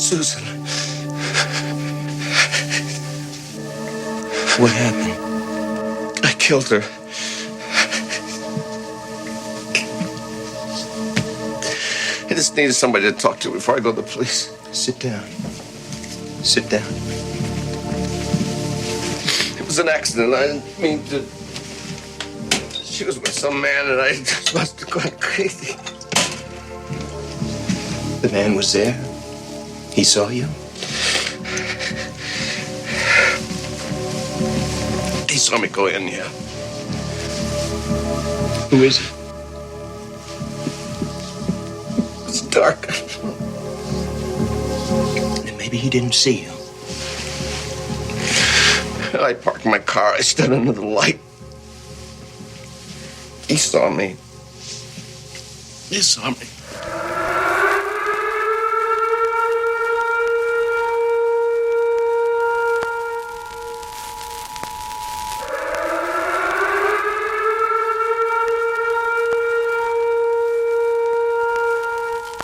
Susan. What happened? I killed her. I just needed somebody to talk to before I go to the police. Sit down. Sit down. It was an accident. I didn't mean to. She was with some man and I just must have gone crazy. The man was there? He saw you? He saw me go in, yeah. Who is it? It's dark. And maybe he didn't see you. I parked my car. I stood under the light. He saw me. He saw me.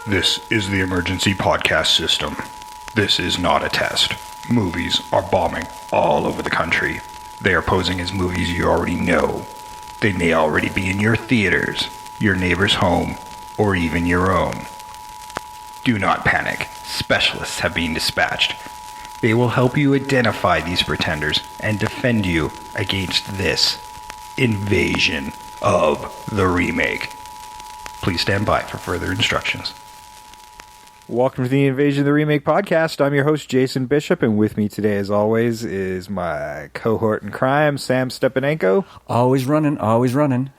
This is the emergency podcast system. This is not a test. Movies are bombing all over the country. They are posing as movies you already know. They may already be in your theaters, your neighbor's home, or even your own. Do not panic. Specialists have been dispatched. They will help you identify these pretenders and defend you against this invasion of the remake. Please stand by for further instructions. Welcome to the Invasion of the Remake podcast. I'm your host, Jason Bishop, and with me today, as always, is my cohort in crime, Sam Stepanenko. Always running, always running.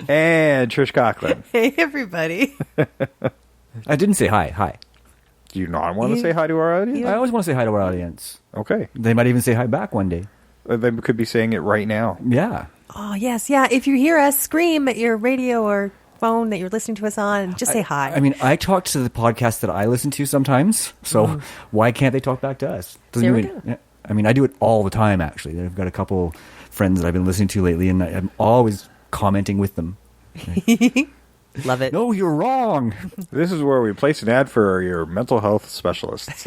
And Trish Coughlin. Hey, everybody. I didn't say hi. Hi. Do you not want to say hi to our audience? I always want to say hi to our audience. Okay. They might even say hi back one day. They could be saying it right now. Yeah. Oh, yes. Yeah. If you hear us scream at your radio or phone that you're listening to us on, just say hi. I mean, I talk to the podcast that I listen to sometimes, so why can't they talk back to us? There we go. Yeah, I mean, I do it all the time, actually. I've got a couple friends that I've been listening to lately, and I'm always commenting with them. Love it. No, you're wrong. This is where we place an ad for your mental health specialists.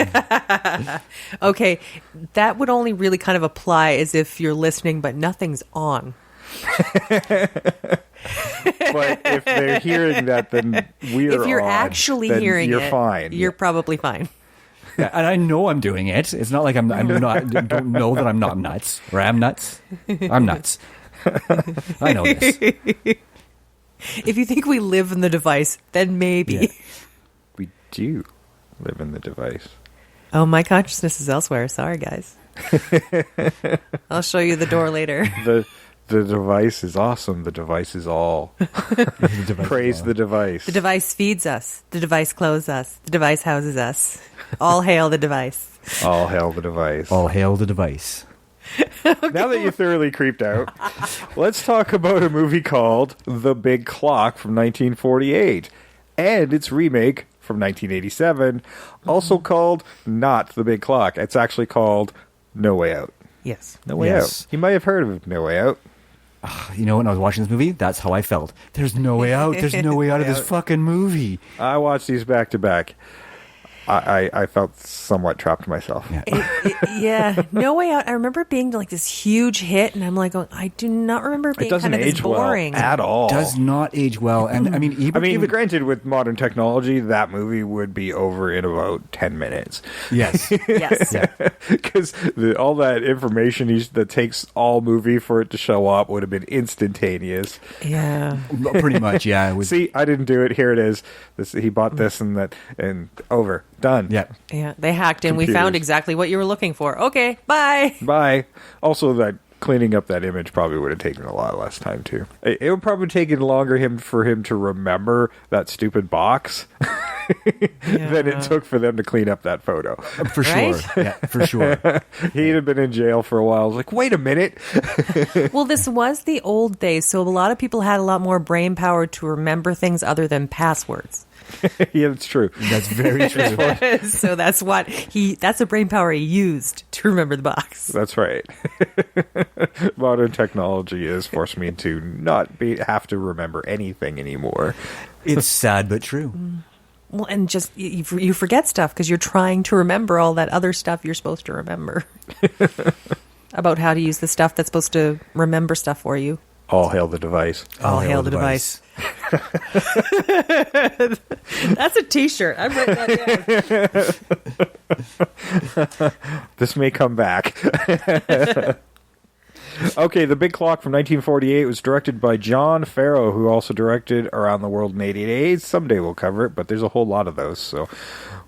Okay. That would only really kind of apply as if you're listening, but nothing's on. But if they're hearing that, then we're If you're on, actually then hearing you're it, fine. you're probably fine. Yeah, and I know I'm doing it. It's not like I'm not. Don't know that I'm not nuts, or I'm nuts. I'm nuts. I know this. If you think we live in the device, then maybe. Yeah. We do live in the device. Oh, my consciousness is elsewhere. Sorry, guys. I'll show you the door later. The device is awesome. The device is all. Praise the device. The device feeds us. The device clothes us. The device houses us. All hail the device. All hail the device. All hail the device. Now that you're thoroughly creeped out, let's talk about a movie called The Big Clock from 1948 and its remake from 1987, also called not The Big Clock. It's actually called No Way Out. Yes. No Way Out. You might have heard of No Way Out. You know, when I was watching this movie, that's how I felt. There's no way out. There's no way out of this fucking movie. I watched these back to back. I felt somewhat trapped myself. Yeah. Yeah, No Way Out. I remember it being like this huge hit, and I'm like, I do not remember it being It doesn't kind of this age boring. well at all. Does not age well. And I mean, even granted, with modern technology, that movie would be over in about 10 minutes. yes. Yes. Because all that information that takes all movie for it to show up would have been instantaneous. Yeah. Pretty much, yeah. It was, See, I didn't do it. Here it is. He bought this and that, and over. Done. yeah. Yeah. They hacked in. We Computers. found exactly what you were looking for. Okay. Bye. Bye. Also, that cleaning up that image probably would have taken a lot less time, too. It would probably take longer for him to remember that stupid box than it took for them to clean up that photo. For sure. Right? Yeah, for sure. He'd have been in jail for a while. I was like, wait a minute. Well, this was the old days, so a lot of people had a lot more brain power to remember things other than passwords. Yeah, that's true. That's very true. So that's that's the brain power he used to remember the box. That's right. Modern technology has forced me to not have to remember anything anymore. It's sad but true. Well, and just you forget stuff because you're trying to remember all that other stuff you're supposed to remember about how to use the stuff that's supposed to remember stuff for you. All hail the device. All hail the device. That's a T-shirt. I'm writing that down. This may come back. Okay, The Big Clock from 1948 was directed by John Farrow, who also directed Around the World in 80 Days. Someday we'll cover it, but there's a whole lot of those, so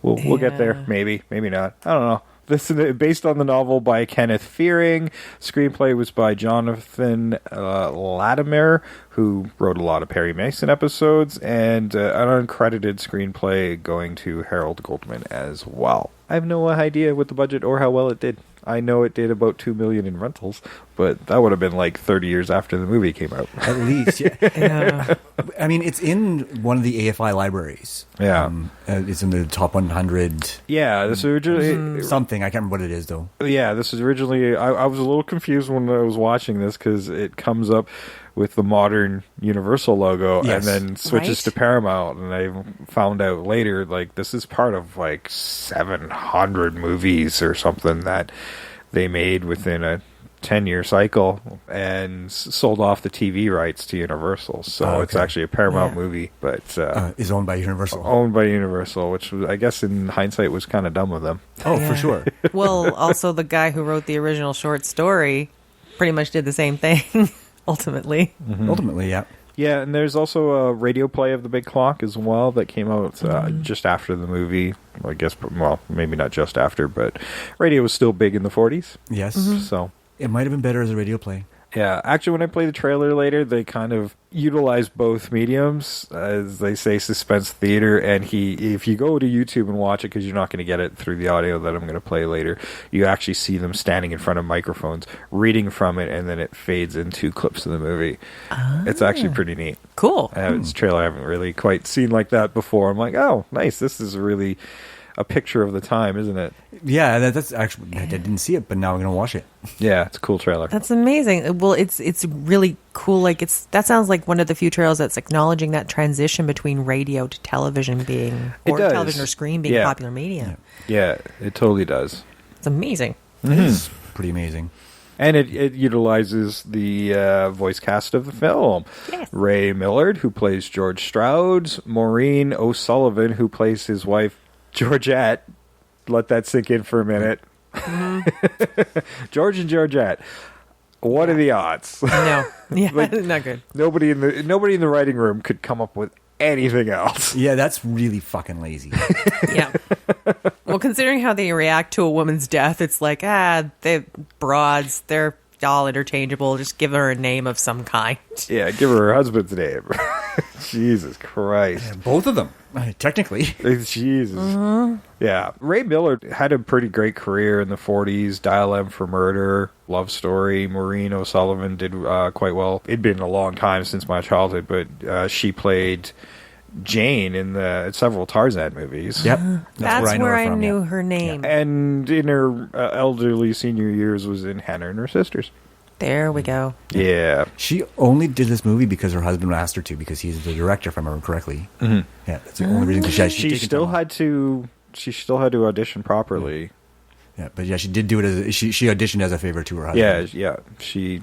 we'll get there. Maybe not. I don't know. This is based on the novel by Kenneth Fearing. Screenplay was by Jonathan Latimer, who wrote a lot of Perry Mason episodes, and an uncredited screenplay going to Harold Goldman as well. I have no idea what the budget or how well it did. I know it did about $2 million in rentals, but that would have been like 30 years after the movie came out. At least, yeah. I mean, it's in one of the AFI libraries. Yeah. It's in the top 100. Yeah, this originally... Something. I can't remember what it is, though. Yeah, this is originally... I was a little confused when I was watching this because it comes up with the modern Universal logo Yes. and then switches Right. to Paramount, and I found out later, like, this is part of, like, 700 movies or something that they made within a 10-year cycle and sold off the TV rights to Universal. So it's actually a Paramount movie, but Is owned by Universal. owned by Universal, which was, I guess in hindsight was kind of dumb of them. Oh, Yeah. for sure. Well, also the guy who wrote the original short story pretty much did the same thing, ultimately. Ultimately, yeah. Yeah, and there's also a radio play of The Big Clock as well that came out just after the movie. I guess, well, maybe not just after, but radio was still big in the 40s. Yes. So, It might have been better as a radio play. yeah. Actually, when I play the trailer later, they kind of utilize both mediums, as they say, suspense theater. And if you go to YouTube and watch it, because you're not going to get it through the audio that I'm going to play later, you actually see them standing in front of microphones, reading from it, and then it fades into clips of the movie. It's actually pretty neat. Cool. It's a trailer I haven't really quite seen like that before. I'm like, oh, nice. This is really a picture of the time, isn't it? Yeah, that's actually... I didn't see it, but now I'm going to watch it. Yeah, it's a cool trailer. That's amazing. Well, it's really cool. Like that sounds like one of the few trailers that's acknowledging that transition between radio to television being, It or does. television or screen being Yeah. popular media. Yeah, it totally does. It's amazing. It's pretty amazing. And it utilizes the voice cast of the film. Yes. Ray Millard, who plays George Stroud. Maureen O'Sullivan, who plays his wife, Georgette. Let that sink in for a minute. George and Georgette. What are the odds? No, yeah, Like- not good. Nobody in the writing room could come up with anything else. Yeah, that's really fucking lazy. Yeah. Well, considering how they react to a woman's death, it's like they broads. They're all interchangeable. Just give her a name of some kind. Yeah, give her husband's name. Jesus Christ. Both of them, technically. Jesus. Yeah. Ray Millard had a pretty great career in the 40s. Dial M for Murder, Love Story. Maureen O'Sullivan did quite well. It'd been a long time since my childhood, but she played Jane in several Tarzan movies. Yep. That's I know where her I from, knew yeah. her name. And in her elderly senior years was in Hannah and Her Sisters. There we go. Yeah. She only did this movie because her husband asked her to, because he's the director, if I remember correctly. Yeah, that's the only reason. She still had to audition properly. Yeah, but yeah, she did do it as she auditioned as a favor to her husband. Yeah. She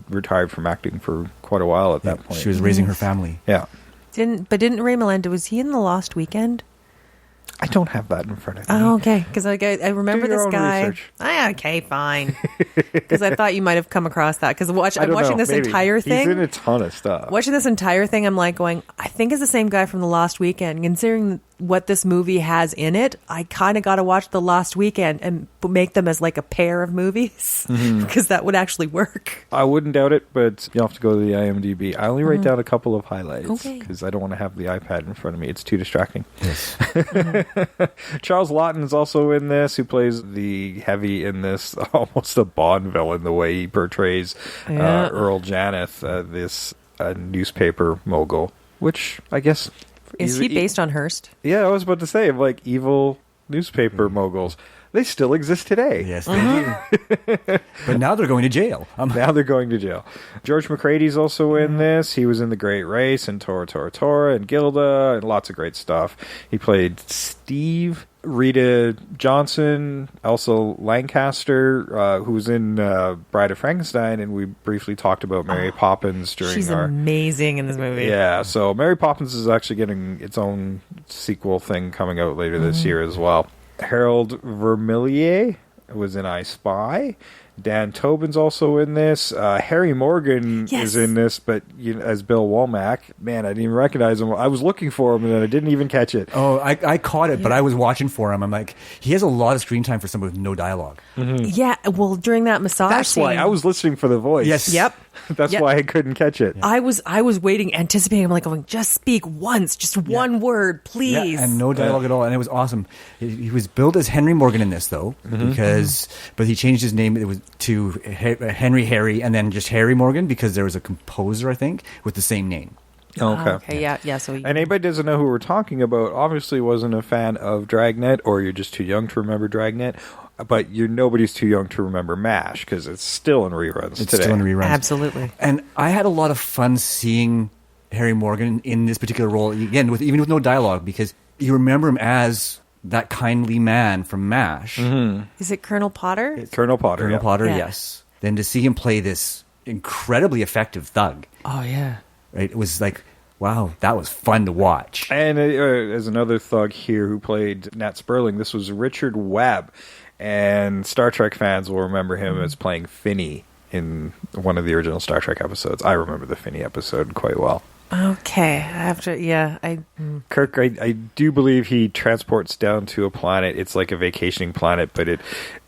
retired from acting for quite a while at that point. She was raising her family. Yeah. Didn't Ray Milland, was he in The Lost Weekend? I don't have that in front of me. Oh, okay. Because I remember Do your this own guy. research. Okay, fine. Because I thought you might have come across that. Because I'm I watching don't know, this maybe. entire thing. He's in a ton of stuff. Watching this entire thing, I'm like going, I think it's the same guy from The Lost Weekend. Considering what this movie has in it, I kind of got to watch The Lost Weekend and make them as like a pair of movies because that would actually work. I wouldn't doubt it, but you'll have to go to the IMDb. I only write down a couple of highlights Okay. because I don't want to have the iPad in front of me. It's too distracting. Yes. Charles Laughton is also in this, who plays the heavy in this, almost a Bond villain, the way he portrays Yeah. Earl Janeth, this newspaper mogul, which I guess... Is he based on Hearst? Yeah, I was about to say, like, evil newspaper moguls. They still exist today. Yes, they do. But now they're going to jail. Now they're going to jail. George McCrady's also in this. He was in The Great Race and Tora Tora Tora and Gilda and lots of great stuff. He played Steve. Rita Johnson, Elsa Lancaster, who was in Bride of Frankenstein, and we briefly talked about Mary Poppins during She's amazing in this movie. Yeah, so Mary Poppins is actually getting its own sequel thing coming out later this year as well. Harold Vermillier was in I Spy. Dan Tobin's also in this. Harry Morgan is in this, but as Bill Womack. Man, I didn't even recognize him. I was looking for him, and I didn't even catch it. Oh, I caught it, but I was watching for him. I'm like, he has a lot of screen time for someone with no dialogue. Mm-hmm. Yeah, well, during that massage That's scene, why I was listening for the voice. Yes. Yep. That's why I couldn't catch it. I was waiting, anticipating. I'm like, going, just speak once, just one word, please. Yeah, and no dialogue at all, and it was awesome. He was billed as Henry Morgan in this, though, but he changed his name. It was to Henry Harry, and then just Harry Morgan because there was a composer, I think, with the same name. Okay, yeah. So, and anybody doesn't know who we're talking about, obviously wasn't a fan of Dragnet, or you're just too young to remember Dragnet. But nobody's too young to remember MASH because it's still in reruns today. It's still in reruns. Absolutely. And I had a lot of fun seeing Harry Morgan in this particular role, again, even with no dialogue, because you remember him as that kindly man from MASH. Mm-hmm. Is it Colonel Potter? Colonel Potter. Colonel yeah. Potter, Yeah. yes. Then to see him play this incredibly effective thug, Oh, yeah. right? It was like, wow, that was fun to watch. And as another thug here who played Nat Sperling, this was Richard Webb. And Star Trek fans will remember him as playing Finney in one of the original Star Trek episodes. I remember the Finney episode quite well. Okay, I have to. Yeah, Kirk, I do believe he transports down to a planet. It's like a vacationing planet, but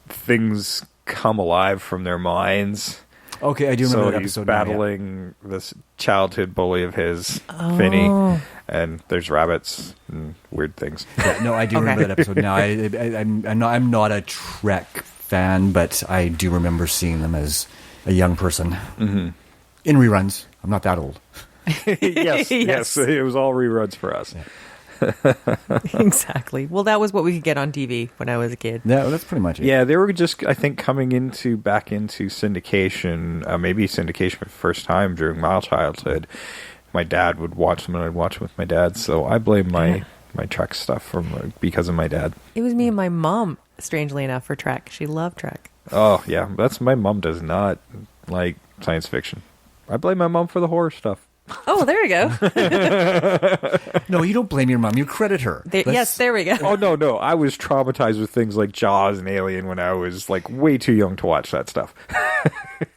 things come alive from their minds. Okay, I do remember So that he's episode. now, yeah. battling this childhood bully of his, Finney, and there's rabbits and weird things. Yeah, no, I do remember that episode. Now, I'm not a Trek fan, but I do remember seeing them as a young person in reruns. I'm not that old. yes, it was all reruns for us. Yeah. exactly. Well, that was what we could get on TV when I was a kid. Yeah, that's pretty much it. Yeah, they were just, I think, coming back into syndication, maybe syndication for the first time during my childhood. My dad would watch them, and I'd watch them with my dad. So I blame my Trek stuff because of my dad. It was me and my mom, strangely enough, for Trek. She loved Trek. Oh yeah, my mom does not like science fiction. I blame my mom for the horror stuff. Oh, there we go. No, you don't blame your mom. You credit her. Yes, there we go. Oh no, I was traumatized with things like Jaws and Alien when I was like way too young to watch that stuff.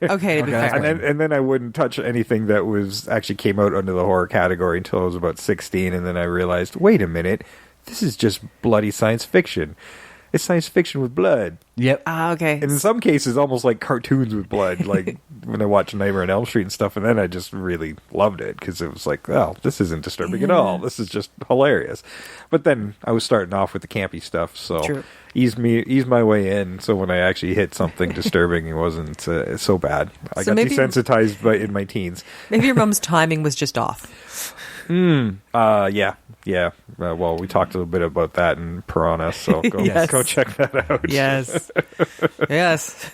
Okay, to be fair. And then I wouldn't touch anything that was actually came out under the horror category until I was about 16, and then I realized, wait a minute, this is just bloody science fiction. It's science fiction with blood. Yep. Okay. And in some cases, almost like cartoons with blood, like when I watched Nightmare on Elm Street and stuff, and then I just really loved it because it was like, oh, this isn't disturbing at all. This is just hilarious. But then I was starting off with the campy stuff, so True. ease my way in. So when I actually hit something disturbing, it wasn't so bad. I got desensitized in my teens. Maybe your mom's timing was just off. Yeah. Well, we talked a little bit about that in Piranha, so go Yes. go check that out. Yes. Yes.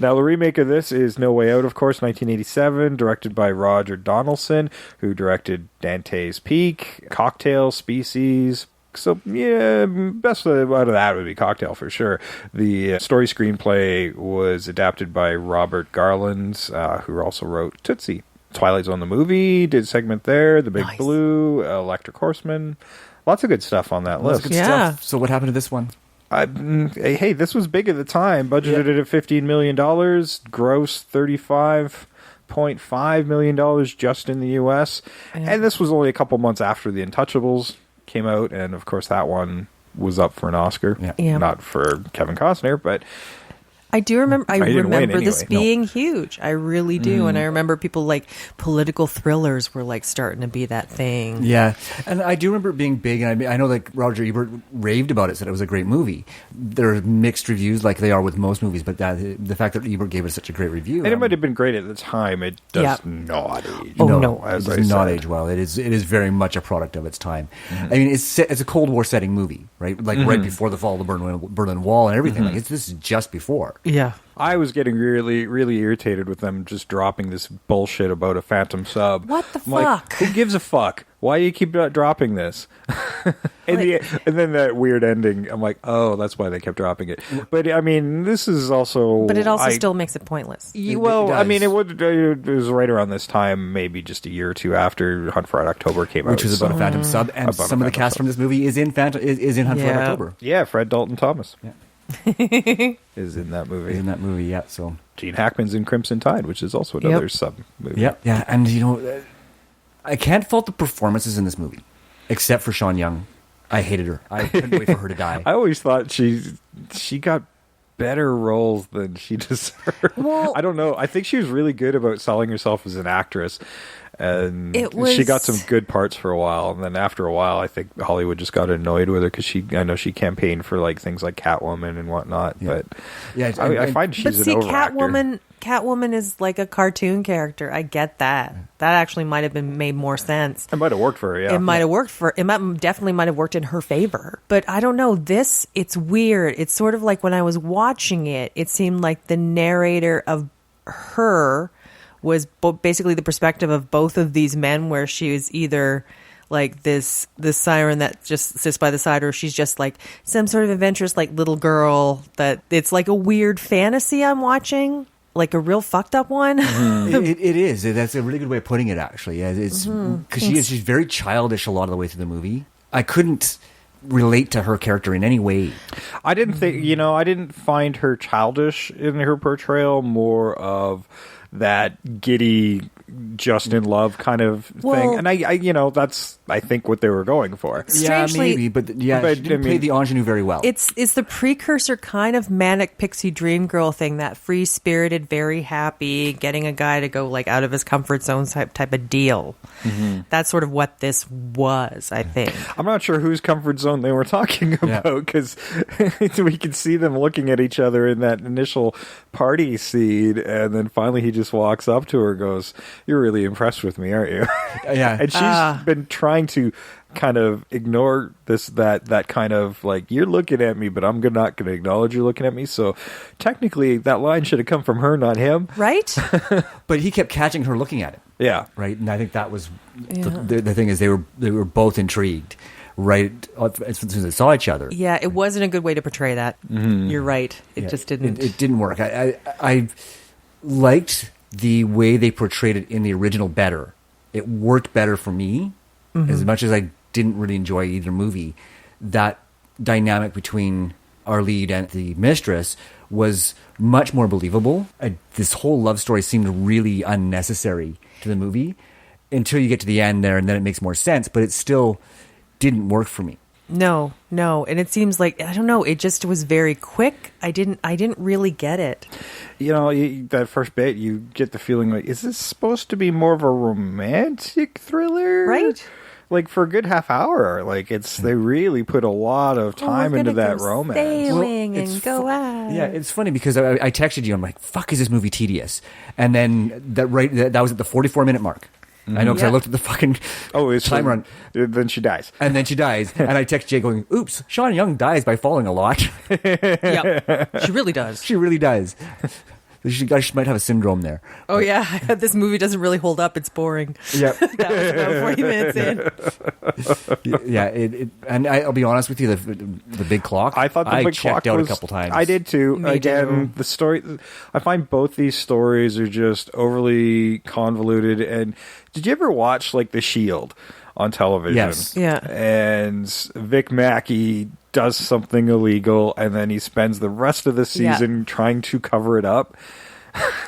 Now, the remake of this is No Way Out, of course, 1987, directed by Roger Donaldson, who directed Dante's Peak, Cocktail, Species. So, yeah, best out of that would be Cocktail for sure. The story screenplay was adapted by Robert Garland, who also wrote Tootsie. Twilight Zone the movie, did a segment there, The Big Blue, Electric Horseman. Lots of good stuff on that list. Good Yeah. stuff. So what happened to this one? Hey, this was big at the time. Budgeted at $15 million, gross $35.5 million just in the U.S. And this was only a couple months after The Untouchables came out, and of course that one was up for an Oscar. Yeah. Yeah. Not for Kevin Costner, but I do remember. I didn't win remember this anyway, no. being huge. I really do, and I remember people like political thrillers were like starting to be that thing. Yeah, and I do remember it being big, and I know like Roger Ebert raved about it, said it was a great movie. There are mixed reviews, like they are with most movies, but the fact that Ebert gave it such a great review, And it might have been great at the time. It does Yeah. not age. Oh, no, no. as it I does not said. age well. It is very much a product of its time. I mean, it's a Cold War setting movie, right? Like right before the fall of the Berlin Wall and everything. Like this is just before. Yeah. I was getting really, really irritated with them just dropping this bullshit about a Phantom sub. What the I'm like, fuck? who gives a fuck? Why do you keep dropping this? and then that weird ending. I'm like, oh, that's why they kept dropping it. But I mean, this is also. But it also still makes it pointless. Well, I does. mean, it was right around this time, maybe just a year or two after Hunt for Red October came out. Which is about a so- Phantom Sub, and About a some of the Phantom cast Sub. from this movie is in Hunt for Yeah. October. Yeah, Fred Dalton Thomas Yeah. is in that movie. Is in that movie, yeah. So Gene Hackman's in Crimson Tide, which is also another sub movie. yeah, and you know, I can't fault the performances in this movie, except for Sean Young. I hated her. I couldn't wait for her to die. I always thought she got better roles than she deserved. Well- I don't know. I think she was really good about selling herself as an actress, and It was- she got some good parts for a while. And then after a while, I think Hollywood just got annoyed with her because I know she campaigned for like things like Catwoman and whatnot. Yeah. But Yeah, I find she's But see, an over actor. Catwoman is like a cartoon character. I get that. That actually might have been made more sense. It might have worked for her. Yeah, It might have worked for. Definitely might have worked in her favor. But I don't know. It's weird. It's sort of like when I was watching it, it seemed like the narrator of her was basically the perspective of both of these men, where she was either like this siren that just sits by the side, or she's just like some sort of adventurous like little girl that it's like a weird fantasy I'm watching. Like a real fucked up one. it is. That's a really good way of putting it. Actually, yeah, it's because she's very childish a lot of the way through the movie. I couldn't relate to her character in any way. I didn't think, I didn't find her childish in her portrayal, more of that giddy, just in love kind of thing. Well- And I that's, I think, what they were going for. Strangely- yeah, maybe, but But, she didn't I play mean- the ingenue very well. It's the precursor kind of manic pixie dream girl thing, that free spirited, very happy, getting a guy to go like out of his comfort zone type of deal. That's sort of what this was, I think. I'm not sure whose comfort zone they were talking Yeah. about, because we could see them looking at each other in that initial party scene, and then finally he just walks up to her and goes, "You're really impressed with me, aren't you?" Yeah. And she's been trying to kind of ignore that kind of like, "You're looking at me, but I'm not going to acknowledge you're looking at me." So technically that line should have come from her, not him. Right? But he kept catching her looking at it. Yeah. Right, and I think that was the thing is they were both intrigued right as soon as they saw each other. Yeah, it wasn't a good way to portray that. You're right. It Yeah, just didn't. It didn't work. I liked the way they portrayed it in the original better. It worked better for me, as much as I didn't really enjoy either movie. That dynamic between our lead and the mistress was much more believable. This whole love story seemed really unnecessary to the movie until you get to the end there, and then it makes more sense. But it still didn't work for me. No, and it seems like, I don't know, it just was very quick. I didn't really get it. That first bit, you get the feeling like, is this supposed to be more of a romantic thriller? Right. Like for a good half hour, like they really put a lot of time We're into gonna that go romance. sailing Well, it's and go out. Yeah, it's funny because I texted you. I'm like, "Fuck, is this movie tedious?" And then that was at the 44-minute mark. I know because I Yeah. looked at the fucking It's timer on, then she dies. and then she dies. And I text Jay going, "Oops, Sean Young dies by falling a lot." Yeah, she really does. She really does. She might have a syndrome there. Oh yeah, this movie doesn't really hold up. It's boring. Yeah, That was about 40 minutes in. yeah. And I'll be honest with you, the big clock. I thought the big checked clock out was, a couple times. I did too. Me Again, too. the story. I find both these stories are just overly convoluted. And did you ever watch like The Shield on television? Yes. Yeah. And Vic Mackey does something illegal, and then he spends the rest of the season trying to cover it up.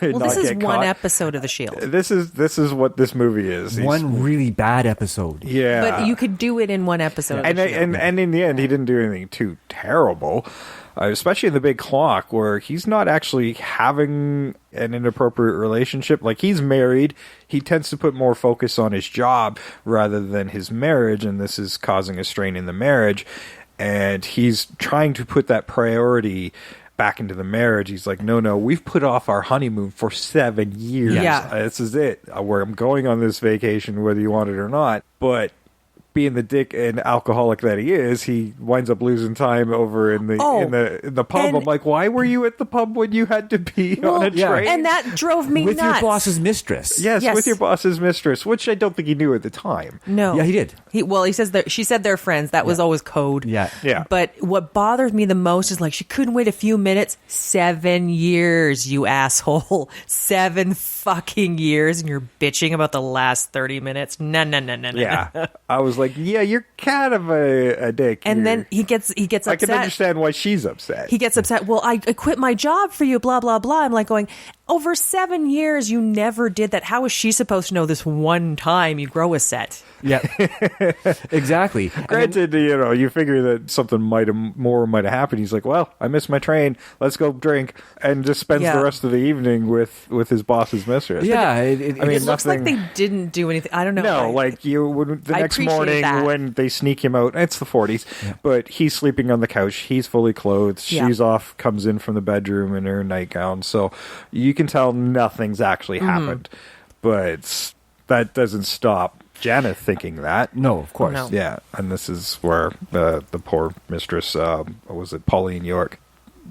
and Well, not this is get one caught. episode of The Shield. This is what this movie is. One really bad episode. Yeah. But you could do it in one episode. Of and The Shield. and in the end, he didn't do anything too terrible. especially in The Big Clock, where he's not actually having an inappropriate relationship. Like, he's married. He tends to put more focus on his job rather than his marriage, and this is causing a strain in the marriage. And he's trying to put that priority back into the marriage. He's like, no, we've put off our honeymoon for 7 years. Yeah. This is it. Where I'm going on this vacation, whether you want it or not. But being the dick and alcoholic that he is, he winds up losing time over in the pub. and- I'm like, why were you at the pub when you had to be on a yeah. train? And that drove me With nuts. your boss's mistress. yes, Yes. with your boss's mistress, which I don't think he knew at the time. No. Yeah, he did. He says that she said they're friends. That was always code. Yeah. Yeah. But what bothers me the most is, like, she couldn't wait a few minutes. 7 years, you asshole. 7 fucking years, and you're bitching about the last 30 minutes. No. Yeah, I was like, yeah, you're kind of a dick. And here. then he gets upset. I can understand why she's upset. He gets upset. Well, I quit my job for you, blah, blah, blah. I'm like going, over 7 years, you never did that. How is she supposed to know this one time you grow a set? Yeah. Exactly. Granted, you figure that something might have happened. He's like, well, I missed my train. Let's go drink, and just spends Yeah. the rest of the evening with his boss's mistress. Yeah. I mean, It looks like nothing- they didn't do anything. I don't know. No, like the I next appreciate morning that. when they sneak him out, it's the 40s, but he's sleeping on the couch. He's fully clothed. Yeah. She's off, comes in from the bedroom in her nightgown. So you can tell nothing's actually Mm-hmm. happened, but that doesn't stop Janet thinking that. No, of course. No. Yeah, and this is where the poor mistress, what was it, Pauline York,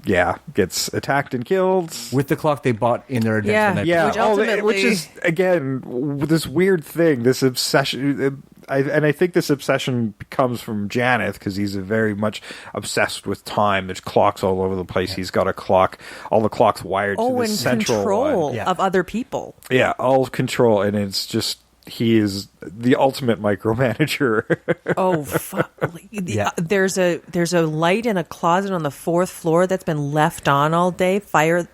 gets attacked and killed. With the clock they bought in their Yeah. adventure. Yeah, Which ultimately- which is, again, this weird thing, this obsession. I think this obsession comes from Janeth, because he's very much obsessed with time. There's clocks all over the place. He's got a clock, all the clocks wired to and this central control one. Yeah. of other people. Yeah, all control, and it's just, he is the ultimate micromanager. Oh, fuck. Yeah. There's a light in a closet on the 4th floor that's been left on all day. Find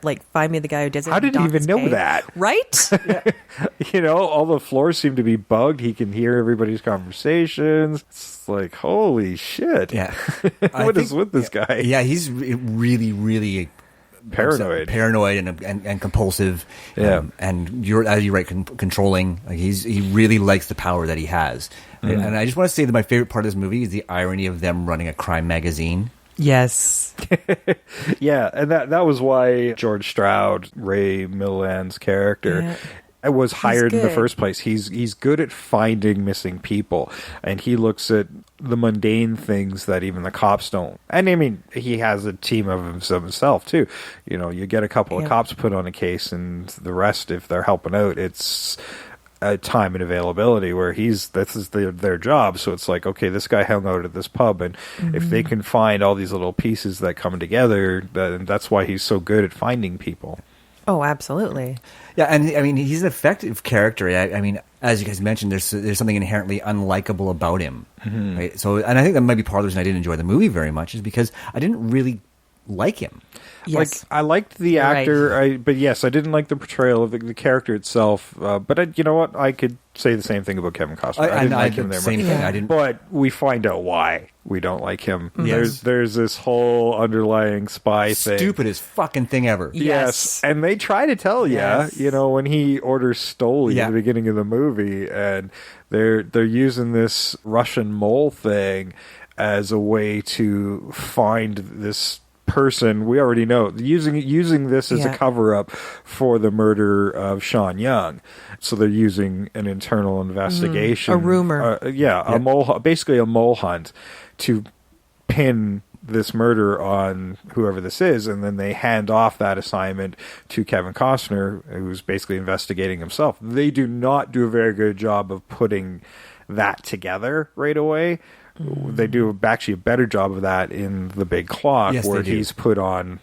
me the guy who does it. How in did he even Dawson's know Cave. that? Right? All the floors seem to be bugged. He can hear everybody's conversations. It's like, holy shit. Yeah. What is with this guy? Yeah, he's really, really Paranoid. and compulsive. Yeah. And as you're right, controlling. Like he really likes the power that he has. And I just want to say that my favorite part of this movie is the irony of them running a crime magazine. Yes. Yeah, and that was why George Stroud, Ray Milland's character, was hired in the good. first place. He's good at finding missing people, and he looks at the mundane things that even the cops don't. And I mean, he has a team of himself too. You get a couple of cops put on a case, and the rest, if they're helping out, it's time and availability, where this is their job. So it's like, okay, this guy hung out at this pub, and if they can find all these little pieces that come together, then that's why he's so good at finding people. Oh, absolutely. Yeah, and I mean, he's an effective character. I mean, as you guys mentioned, there's something inherently unlikable about him. Right? So, and I think that might be part of the reason I didn't enjoy the movie very much, is because I didn't really like him. Yes. Like, I liked the You're actor, but yes, I didn't like the portrayal of the character itself. But you know what? I could say the same thing about Kevin Costner. I didn't like him there same much. thing. Yeah. I didn't. But we find out why we don't like him. Yes. There's this whole underlying spy thing. Stupidest fucking thing ever. Yes, and they try to tell you, Yes. when he orders Stoli at the beginning of the movie, and they're using this Russian mole thing as a way to find this person. We already know, using this as a cover up for the murder of Sean Young. So they're using an internal investigation, a rumor. a mole, basically a mole hunt to pin this murder on whoever this is, and then they hand off that assignment to Kevin Costner, who's basically investigating himself. They do not do a very good job of putting that together right away. They do actually a better job of that in The Big Clock, Yes, where they do. he's put on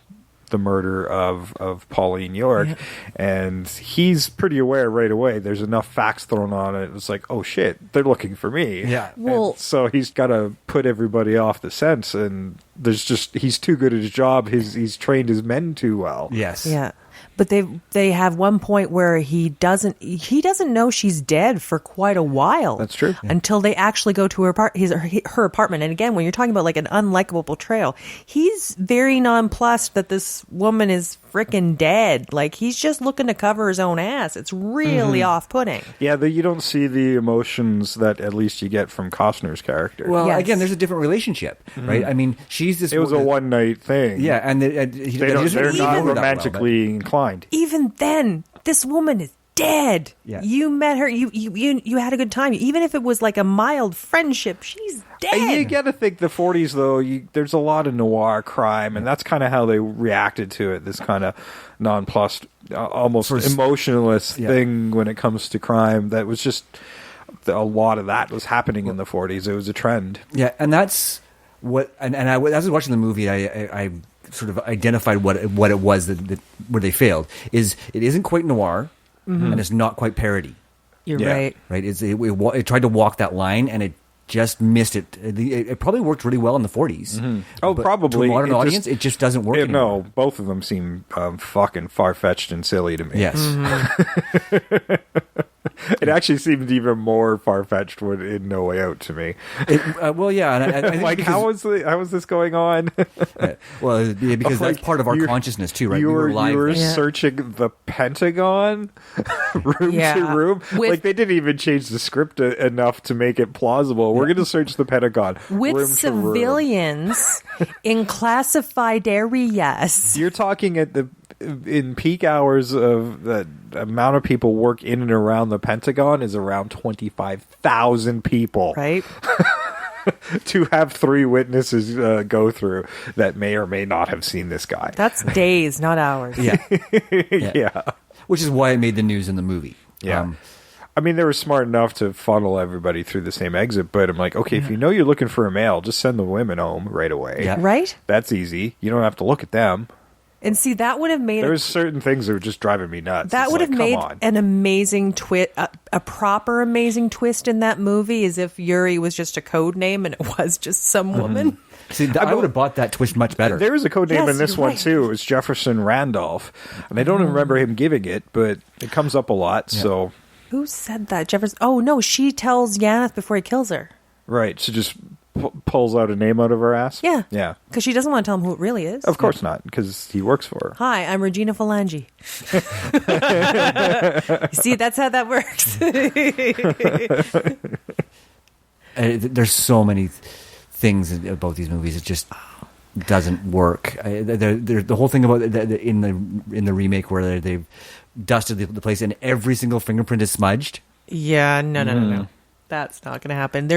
the murder of Pauline York, and he's pretty aware right away. There's enough facts thrown on it. It's like, oh shit, they're looking for me. Yeah. Well- And so he's got to put everybody off the scent, and he's too good at his job. He's trained his men too well. Yes. Yeah. But they have one point where he doesn't know she's dead for quite a while. That's true. Until they actually go to her apartment. And again, when you're talking about like an unlikable portrayal, he's very nonplussed that this woman is freaking dead. Like he's just looking to cover his own ass. It's really off-putting. Yeah, you don't see the emotions that at least you get from Costner's character. Well, Yes. again, there's a different relationship, right? I mean, she's this. It was a one-night thing. Yeah, and they're not romantically inclined. Even then, this woman is dead. Yeah. You met her. You had a good time. Even if it was like a mild friendship, she's dead. You got to think the 40s, though, there's a lot of noir crime, and that's kind of how they reacted to it, this kind of nonplussed, almost emotionless thing when it comes to crime. That was just, a lot of that was happening in the 40s. It was a trend. Yeah, and that's what, and as I was watching the movie, I sort of identified what it was that where they failed. It isn't quite noir, and it's not quite parody. You're Yeah. right. Right? It tried to walk that line, and it just missed it. It probably worked really well in the 40s. Oh, but probably. to a modern It just- audience, it just doesn't work anymore. No, both of them seem fucking far-fetched and silly to me. Yes. It actually seemed even more far-fetched in No Way Out to me. Well, yeah. And I think Like, how was this going on? well, because Like, that's part of our you- consciousness too, right? You We were live there. Yeah. searching the Pentagon room Yeah. to room. With- Like, they didn't even change the script enough to make it plausible. We're going to search the Pentagon With room to room. civilians in classified areas. You're talking in peak hours of the amount of people work in and around the Pentagon is around 25,000 people. Right? To have 3 witnesses go through that may or may not have seen this guy. That's days, not hours. Yeah. Yeah. Which is why it made the news in the movie. Yeah. I mean, they were smart enough to funnel everybody through the same exit, but I'm like, okay, if you know you're looking for a male, just send the women home right away. Yeah. Right? That's easy. You don't have to look at them. And see, that would have made There's certain things that were just driving me nuts. that It's would like, have come made on. an amazing twist, a proper amazing twist in that movie, as if Yuri was just a code name and it was just some woman. See, I would have bought that twist much better. There was a code name Yes, in this you're one, right. too. It was Jefferson Randolph. And I don't remember him giving it, but it comes up a lot, so... Who said that? Jefferson? Oh no, she tells Yaneth before he kills her. Right, she just pulls out a name out of her ass? Yeah. Yeah. Because she doesn't want to tell him who it really is. Of course not, because he works for her. Hi, I'm Regina Phalange. See, that's how that works. There's so many things about these movies. It just doesn't work. The whole thing about in the remake where they've dusted the place and every single fingerprint is smudged. Yeah, no. That's not going to happen.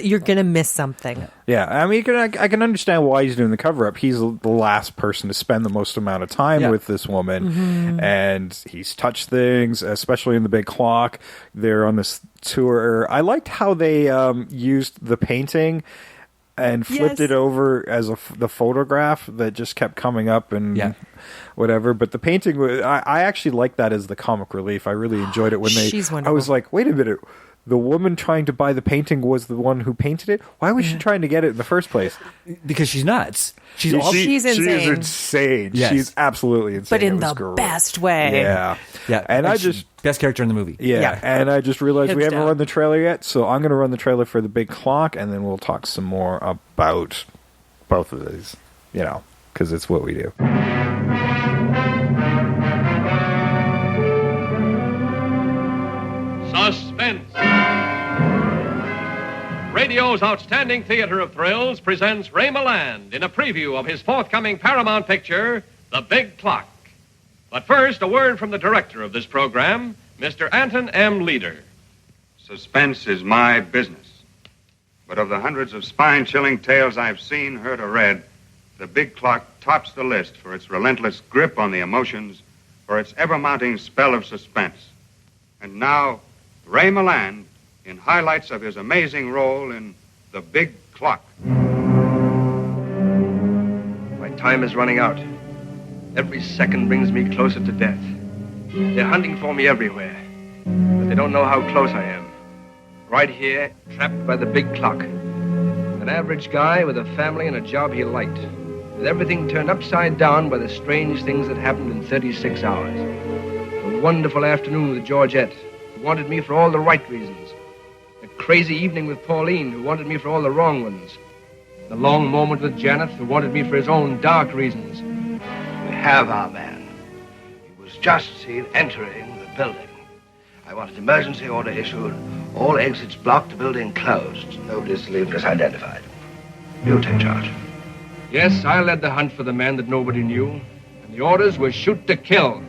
You're going to miss something. Yeah, I mean, I can understand why he's doing the cover-up. He's the last person to spend the most amount of time with this woman, and he's touched things, especially in The Big Clock. They're on this tour. I liked how they used the painting and flipped it over as the photograph that just kept coming up and whatever. But the painting, I actually liked that as the comic relief. I really enjoyed it when She's I wonderful. was like, wait a minute. The woman trying to buy the painting was the one who painted it? Why was she trying to get it in the first place? Because she's nuts. She's She's She is insane. insane. Yes. She's absolutely insane. But in It was the great. best way. Yeah. yeah, And I she's just... best character in the movie. Yeah, and I just realized we Hips haven't down. run the trailer yet, so I'm going to run the trailer for The Big Clock, and then we'll talk some more about both of these, because it's what we do. Suspense. Radio's outstanding theater of thrills presents Ray Milland in a preview of his forthcoming Paramount picture, The Big Clock. But first, a word from the director of this program, Mr. Anton M. Leader. Suspense is my business. But of the hundreds of spine-chilling tales I've seen, heard, or read, The Big Clock tops the list for its relentless grip on the emotions, for its ever-mounting spell of suspense. And now, Ray Milland in highlights of his amazing role in The Big Clock. My time is running out. Every second brings me closer to death. They're hunting for me everywhere, but they don't know how close I am. Right here, trapped by the big clock. An average guy with a family and a job he liked. with everything turned upside down by the strange things that happened in 36 hours. The wonderful afternoon with Georgette, who wanted me for all the right reasons. The crazy evening with Pauline, who wanted me for all the wrong ones. The long moment with Janet, who wanted me for his own dark reasons. We have our man. He was just seen entering the building. I want an emergency order issued. All exits blocked, building closed. Nobody's to leave disidentified. You take charge. Yes, I led the hunt for the man that nobody knew, and the orders were shoot to kill,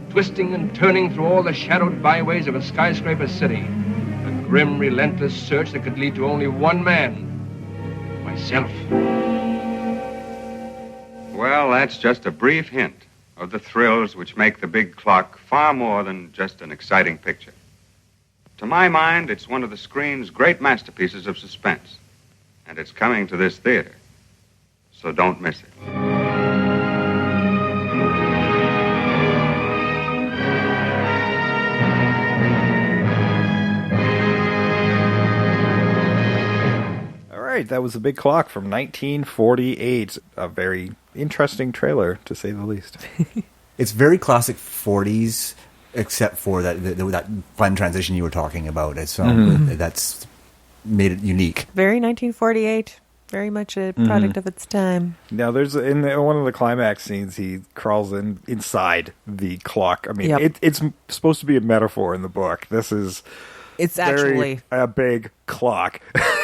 twisting and turning through all the shadowed byways of a skyscraper city, a grim, relentless search that could lead to only one man, myself. Well, that's just a brief hint of the thrills which make The Big Clock far more than just an exciting picture. To my mind, it's one of the screen's great masterpieces of suspense, and it's coming to this theater. So don't miss it. All right, that was The Big Clock from 1948. A very interesting trailer, to say the least. It's very classic 40s, except for that fun transition you were talking about. It's that's made it unique. Very 1948. Very much a product of its time. Now, there's in one of the climax scenes, he crawls inside the clock. I mean, it's supposed to be a metaphor in the book. It's actually a big clock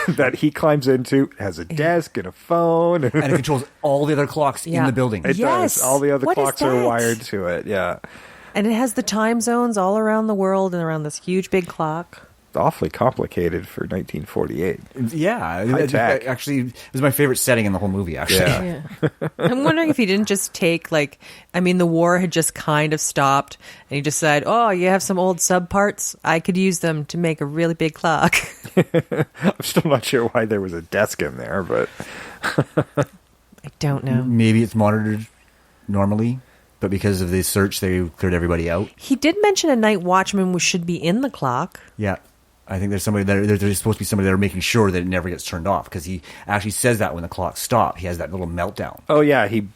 that he climbs into. It has a desk and a phone. And it controls all the other clocks in the building. It does. All the other clocks are wired to it, yeah. And it has the time zones all around the world and around this huge big clock. Awfully complicated for 1948. Yeah. Actually, it was my favorite setting in the whole movie, actually. Yeah. I'm wondering if he didn't just take, the war had just kind of stopped, and he just said, oh, you have some old subparts? I could use them to make a really big clock. I'm still not sure why there was a desk in there, but... I don't know. Maybe it's monitored normally, but because of the search, they cleared everybody out. He did mention a night watchman should be in the clock. Yeah. I think there's somebody there's supposed to be somebody there making sure that it never gets turned off, because he actually says that when the clock stops. He has that little meltdown. Oh yeah, he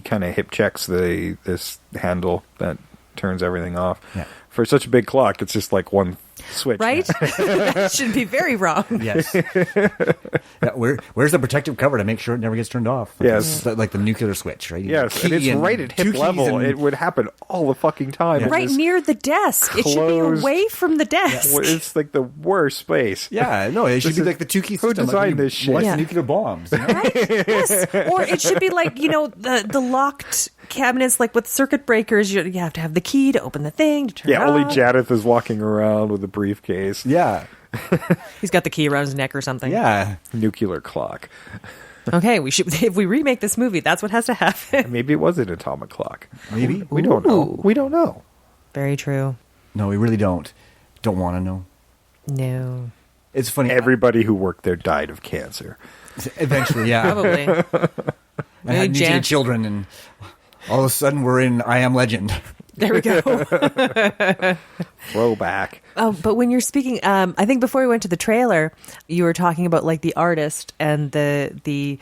kind of hip checks this handle that turns everything off. Yeah. For such a big clock, it's just like one switch. Right? That should be very wrong. Yes. Yeah, where's the protective cover to make sure it never gets turned off? Yes. Like the nuclear switch, right? Yes, and it's right at hip level. It would happen all the fucking time. Yeah. Right near the desk. It should be away from the desk. Yeah, it's like the worst space. Yeah, no, it should be like the two-key system. Who designed this shit? What's nuclear bombs? You know? Right? Yes. Or it should be like, the locked cabinets, like with circuit breakers. You have to have the key to open the thing, to turn it off. Only Janeth is walking around with a briefcase. Yeah. He's got the key around his neck or something. Yeah. Nuclear clock. Okay, if we remake this movie, that's what has to happen. Maybe it was an atomic clock. Maybe. We don't know. We don't know. Very true. No, we really don't. Don't want to know. No. It's funny. Everybody who worked there died of cancer. Eventually, yeah. Probably. I had mutated children, and all of a sudden we're in I Am Legend. There we go. Throwback. Oh, but when you're speaking, I think before we went to the trailer, you were talking about like the artist and the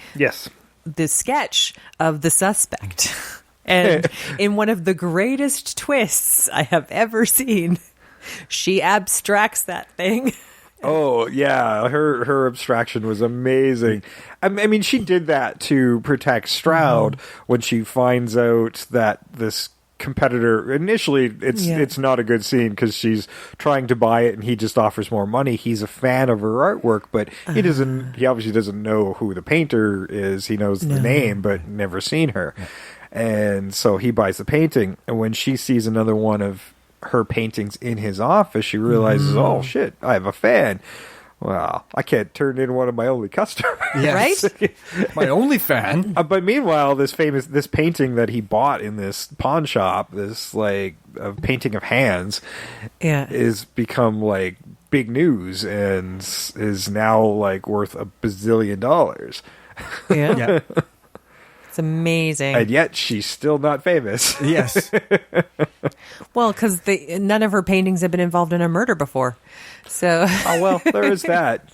sketch of the suspect. And in one of the greatest twists I have ever seen, she abstracts that thing. Oh, yeah. Her abstraction was amazing. I mean, she did that to protect Stroud when she finds out that this competitor, initially it's not a good scene because she's trying to buy it and he just offers more money. He's a fan of her artwork, but he obviously doesn't know who the painter is. He knows the name but never seen her. And so he buys the painting, and when she sees another one of her paintings in his office, she realizes, oh shit, I have a fan. Well, I can't turn in one of my only customers. Yes. Right? My only fan. But meanwhile, this painting that he bought in this pawn shop, this like a painting of hands, is become like big news and is now like worth $1 bazillion. Yeah. It's amazing. And yet she's still not famous. Yes. Well, because none of her paintings have been involved in a murder before. So. Oh, well, there is that.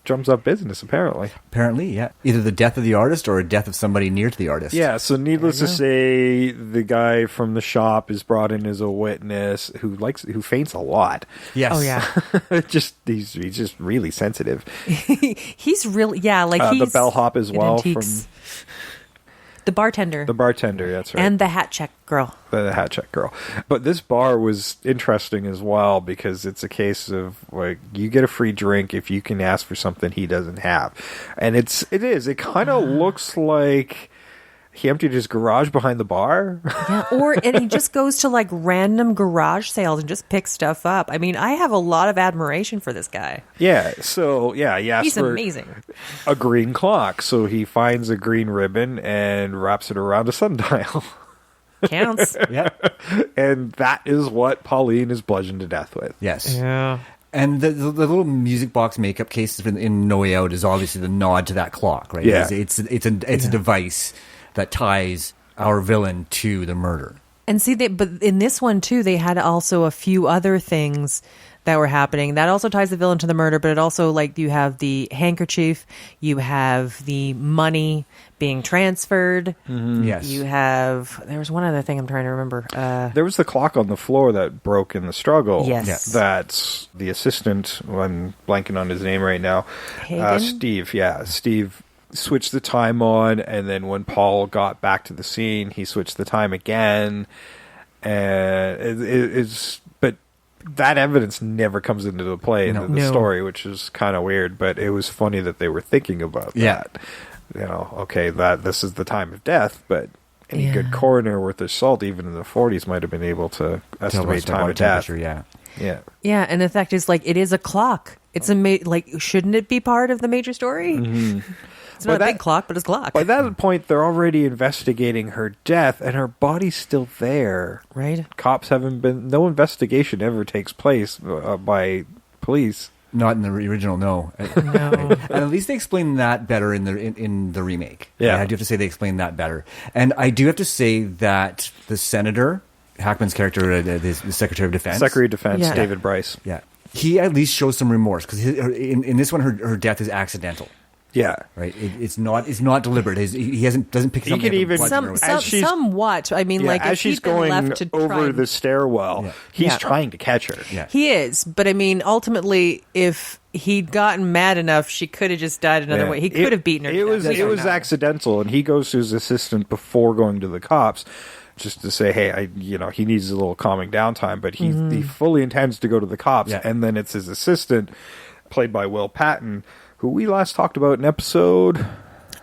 drums up business, apparently. Apparently, yeah. Either the death of the artist or a death of somebody near to the artist. Yeah, so needless to say, the guy from the shop is brought in as a witness who faints a lot. Yes. Oh, yeah. He's just really sensitive. He's really, yeah, like he's... The bellhop as in well antiques. from... The bartender. The bartender, that's right. And the hat check girl. The hat check girl. But this bar was interesting as well because it's a case of like you get a free drink if you can ask for something he doesn't have. And it kind of looks like he emptied his garage behind the bar. Yeah, and he just goes to like random garage sales and just picks stuff up. I mean, I have a lot of admiration for this guy. Yeah, so he asked He's for amazing. a green clock. So he finds a green ribbon and wraps it around a sundial. Counts. Yeah. And that is what Pauline is bludgeoned to death with. Yes. Yeah. And the little music box makeup case in No Way Out is obviously the nod to that clock, right? Yeah. It's a device that ties our villain to the murder. And see, but in this one too, they had also a few other things that were happening. That also ties the villain to the murder, but it also, like, you have the handkerchief, you have the money being transferred. Mm-hmm. Yes. You have, there was one other thing I'm trying to remember. There was the clock on the floor that broke in the struggle. Yes. That's the assistant, I'm blanking on his name right now. Hagen? Steve, yeah. Steve switched the time on, and then when Paul got back to the scene, he switched the time again. And but that evidence never comes into the play into the story, which is kind of weird, but it was funny that they were thinking about that. You know, okay, that this is the time of death, but any good coroner worth their salt, even in the 40s, might have been able to estimate time of death. Yeah. Yeah, and the fact is, like, it is a clock. It's shouldn't it be part of the major story? Mm-hmm. It's not a big clock, but it's a clock. By that point, they're already investigating her death, and her body's still there. Right. Cops no investigation ever takes place by police. Not in the original, no. No. And at least they explain that better in the remake. Yeah. I do have to say they explain that better. And I do have to say that the senator, Hackman's character, the Secretary of Defense. Secretary of Defense, Yeah. David Bryce. Yeah. He at least shows some remorse, because in this one, her death is accidental. Yeah. Right. It's not deliberate. He doesn't pick something could up and even- bludgeon her with it. Somewhat. I mean, like, as if she's he'd been going left to try over and- the stairwell, he's trying to catch her. Yeah. He is, but I mean, ultimately, if he'd gotten mad enough, she could have just died another way. He could have beaten her. It was accidental, and he goes to his assistant before going to the cops, just to say, "Hey, he needs a little calming down time." But he fully intends to go to the cops, and then it's his assistant, played by Will Patton, who we last talked about in episode.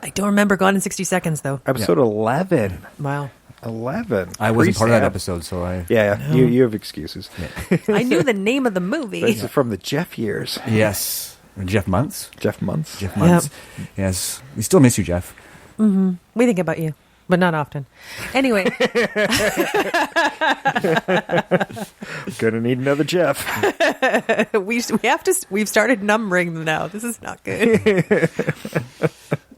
I don't remember. Gone in 60 Seconds, though. Episode 11. Wow. 11. I wasn't part of that Pre-Sam. episode, so I... Yeah, you have excuses. I knew the name of the movie. This is from the Jeff years. Yes. Jeff Muntz? Jeff Muntz. Jeff Muntz. Yes. We still miss you, Jeff. We think about you, but not often. Anyway. Gonna need another Jeff. We've started numbering them now. This is not good.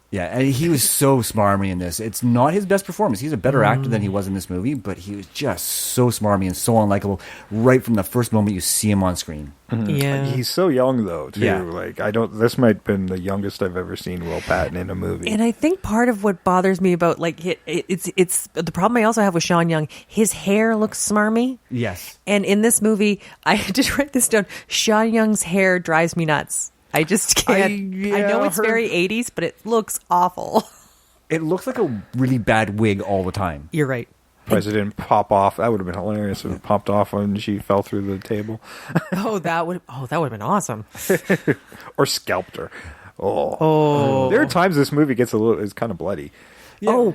Yeah, and he was so smarmy in this. It's not his best performance. He's a better actor than he was in this movie, but he was just so smarmy and so unlikable right from the first moment you see him on screen. Yeah. He's so young though, too. Yeah. Like this might have been the youngest I've ever seen Will Patton in a movie. And I think part of what bothers me about, like, it's the problem I also have with Sean Young. His hair looks smarmy. Yes. And in this movie, I just write this down. Sean Young's hair drives me nuts. I just can't. I know it's very 80s, but it looks awful. It looks like a really bad wig all the time. You're right. President pop off. That would have been hilarious if it popped off when she fell through the table. That would have been awesome. Or scalped her. Oh. There are times this movie it's kind of bloody. Yeah.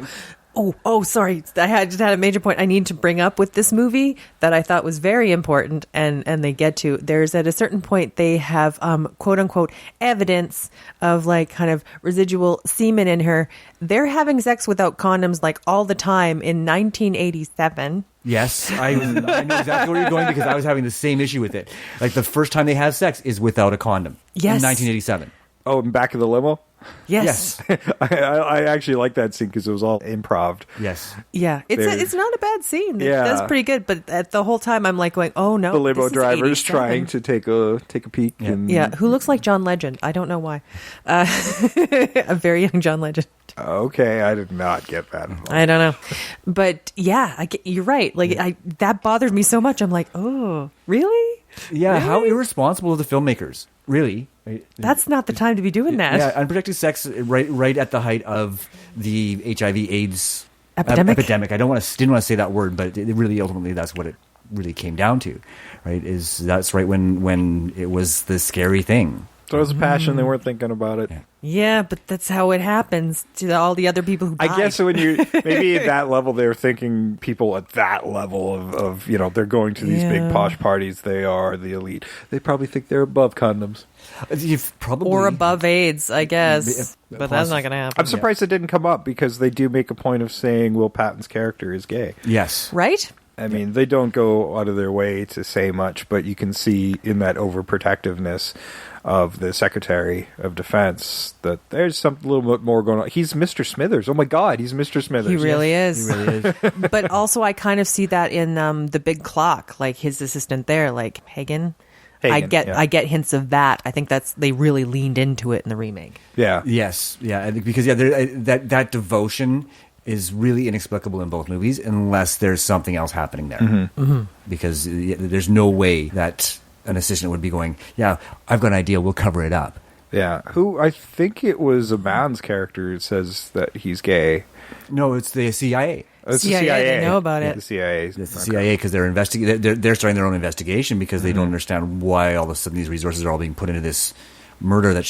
Oh, sorry. I just had a major point I need to bring up with this movie that I thought was very important, and they get to. There's at a certain point they have quote unquote evidence of, like, kind of residual semen in her. They're having sex without condoms, like, all the time in 1987. Yes, I know exactly where you're going, because I was having the same issue with it. Like, the first time they have sex is without a condom. Yes. In 1987. Oh, in back of the limo? Yes. I actually like that scene because it was all improv. Yes. Yeah. It's not a bad scene. Yeah. That's pretty good. But at the whole time, I'm like going, oh no. The limo this is driver's 87. trying to take a peek. Yeah. And, Yeah. Who looks like John Legend? I don't know why. A very young John Legend. Okay, I did not get that. I don't know. But yeah, you're right. Like that bothers me so much. I'm like, oh, really? Yeah, how Really? irresponsible are the filmmakers? Really? Right? That's not the time to be doing that. Yeah, unprotected sex right at the height of the HIV/AIDS Epidemic? epidemic. I didn't want to say that word, but it really ultimately that's what it really came down to, right? That's right when it was the scary thing. So it was a passion. They weren't thinking about it. Yeah. Yeah, but that's how it happens to all the other people who died. I guess when you maybe at that level, they're thinking people at that level of they're going to these big posh parties. They are the elite. They probably think they're above condoms. You've probably or above AIDS, I guess. But that's not going to happen. I'm surprised it didn't come up because they do make a point of saying Will Patton's character is gay. Yes. Right? I mean, they don't go out of their way to say much, but you can see in that overprotectiveness of the Secretary of Defense that there's something a little bit more going on. He's Mr. Smithers. Oh my God, he's Mr. Smithers. He really is. He really is. But also, I kind of see that in The Big Clock, like his assistant there, like Hagen. I get hints of that. I think they really leaned into it in the remake. Yeah. Yes. Yeah. Because that devotion is really inexplicable in both movies unless there's something else happening there. Mm-hmm. Mm-hmm. Because there's no way that an assistant would be going, yeah, I've got an idea, we'll cover it up. Yeah. Who, I think it was a Bounds character says that he's gay. No, it's the CIA. It's CIA, the CIA. they know about it. The CIA. It's the CIA because they're investigating. They're starting their own investigation because they don't understand why all of a sudden these resources are all being put into this murder that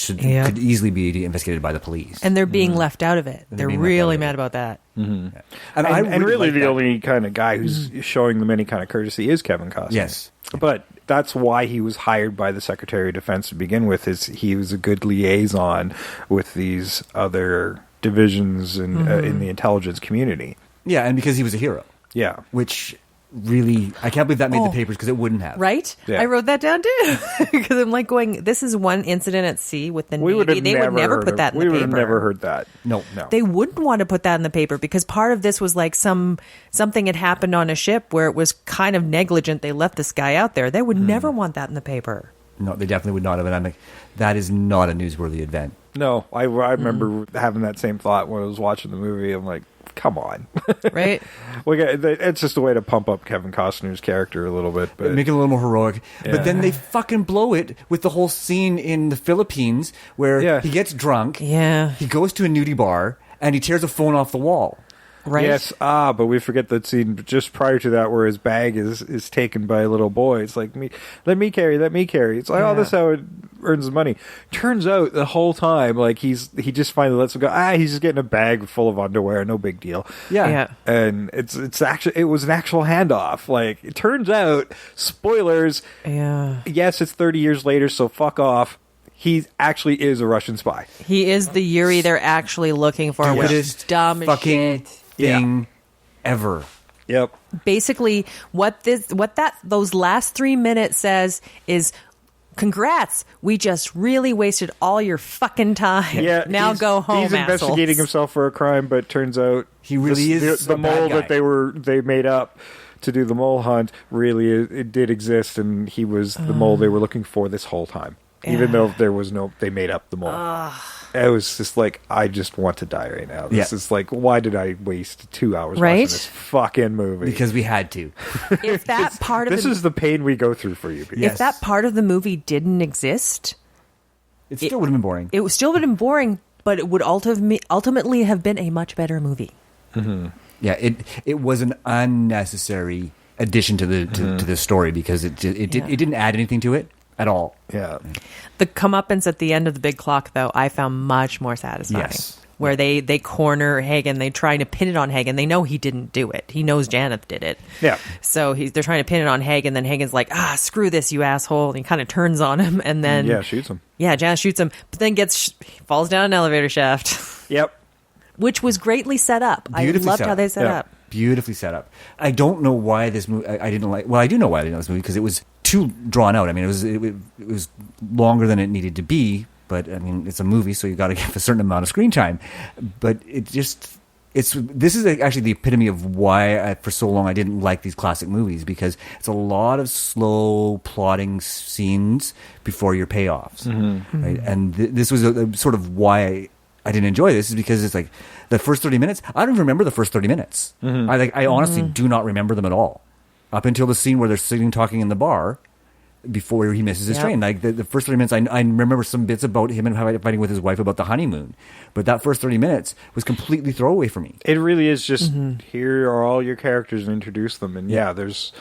could easily be investigated by the police. And they're being left out of it. And They're being left out really of it. mad about that. Mm-hmm. Yeah. And really like the that. only kind of guy who's showing them any kind of courtesy is Kevin Costner. Yes. But that's why he was hired by the Secretary of Defense to begin with, is he was a good liaison with these other divisions in the intelligence community. Yeah, and because he was a hero. Yeah. Which really, I can't believe that made the papers because it wouldn't have. Right? Yeah. I wrote that down too. Because I'm like going, this is one incident at sea with the Navy. They would never put that in the paper. We would have never heard that. No. They wouldn't want to put that in the paper because part of this was like something had happened on a ship where it was kind of negligent. They left this guy out there. They would never want that in the paper. No, they definitely would not have. And I'm like, that is not a newsworthy event. No, I remember having that same thought when I was watching the movie. I'm like, come on. Right? It's just a way to pump up Kevin Costner's character a little bit. But Make it a little more heroic. Yeah. But then they fucking blow it with the whole scene in the Philippines where he gets drunk. Yeah. He goes to a nudie bar and he tears a phone off the wall. Right? Yes, but we forget that scene just prior to that where his bag is taken by a little boy. It's like, let me carry. It's like, oh, this is how it earns his money. Turns out the whole time, like he just finally lets him go. He's just getting a bag full of underwear, no big deal. Yeah. And it was an actual handoff. Like, it turns out, spoilers. Yeah. Yes, it's 30 years later, so fuck off. He actually is a Russian spy. He is the Yuri they're actually looking for, which is dumb as fucking shit. thing ever. Yep. Basically, what those last 3 minutes says is, congrats, we just really wasted all your fucking time. Yeah, now go home, He's investigating assholes. himself for a crime, but turns out He really is the a bad mole guy. that they made up to do the mole hunt. Really, it did exist, and he was the mole they were looking for this whole time. Even though they made up the mole. It was just like, I just want to die right now. This is like, why did I waste 2 hours watching this fucking movie? Because we had to. If that part of this is the pain we go through for you people. if that part of the movie didn't exist, It still would have been boring. it would still have been boring, but it would ultimately have been a much better movie. Mm-hmm. Yeah, it was an unnecessary addition to the story because it didn't add anything to it at all. Yeah. The comeuppance at the end of The Big Clock, though, I found much more satisfying. Yes. Where they corner Hagen, they're trying to pin it on Hagen. They know he didn't do it. He knows Janeth did it. Yeah. So they're trying to pin it on Hagen. Then Hagen's like, screw this, you asshole. And he kind of turns on him, and then shoots him. Yeah, Janeth shoots him, but then falls down an elevator shaft. Yep. Which was greatly set up. I loved how they set up. Beautifully set up. I don't know why this movie. I didn't like. Well, I do know why I didn't like this movie because it was too drawn out. I mean, it was longer than it needed to be. but I mean, it's a movie, so you got to give a certain amount of screen time. But this is actually the epitome of why for so long I didn't like these classic movies, because it's a lot of slow plotting scenes before your payoffs, right? And this was sort of why I didn't enjoy this, is because it's like the first 30 minutes. I don't remember the first 30 minutes. I honestly do not remember them at all, up until the scene where they're sitting talking in the bar before he misses his train. Like the first 30 minutes, I remember some bits about him and fighting with his wife about the honeymoon. But that first 30 minutes was completely throwaway for me. It really is just, here are all your characters and introduce them. And there's,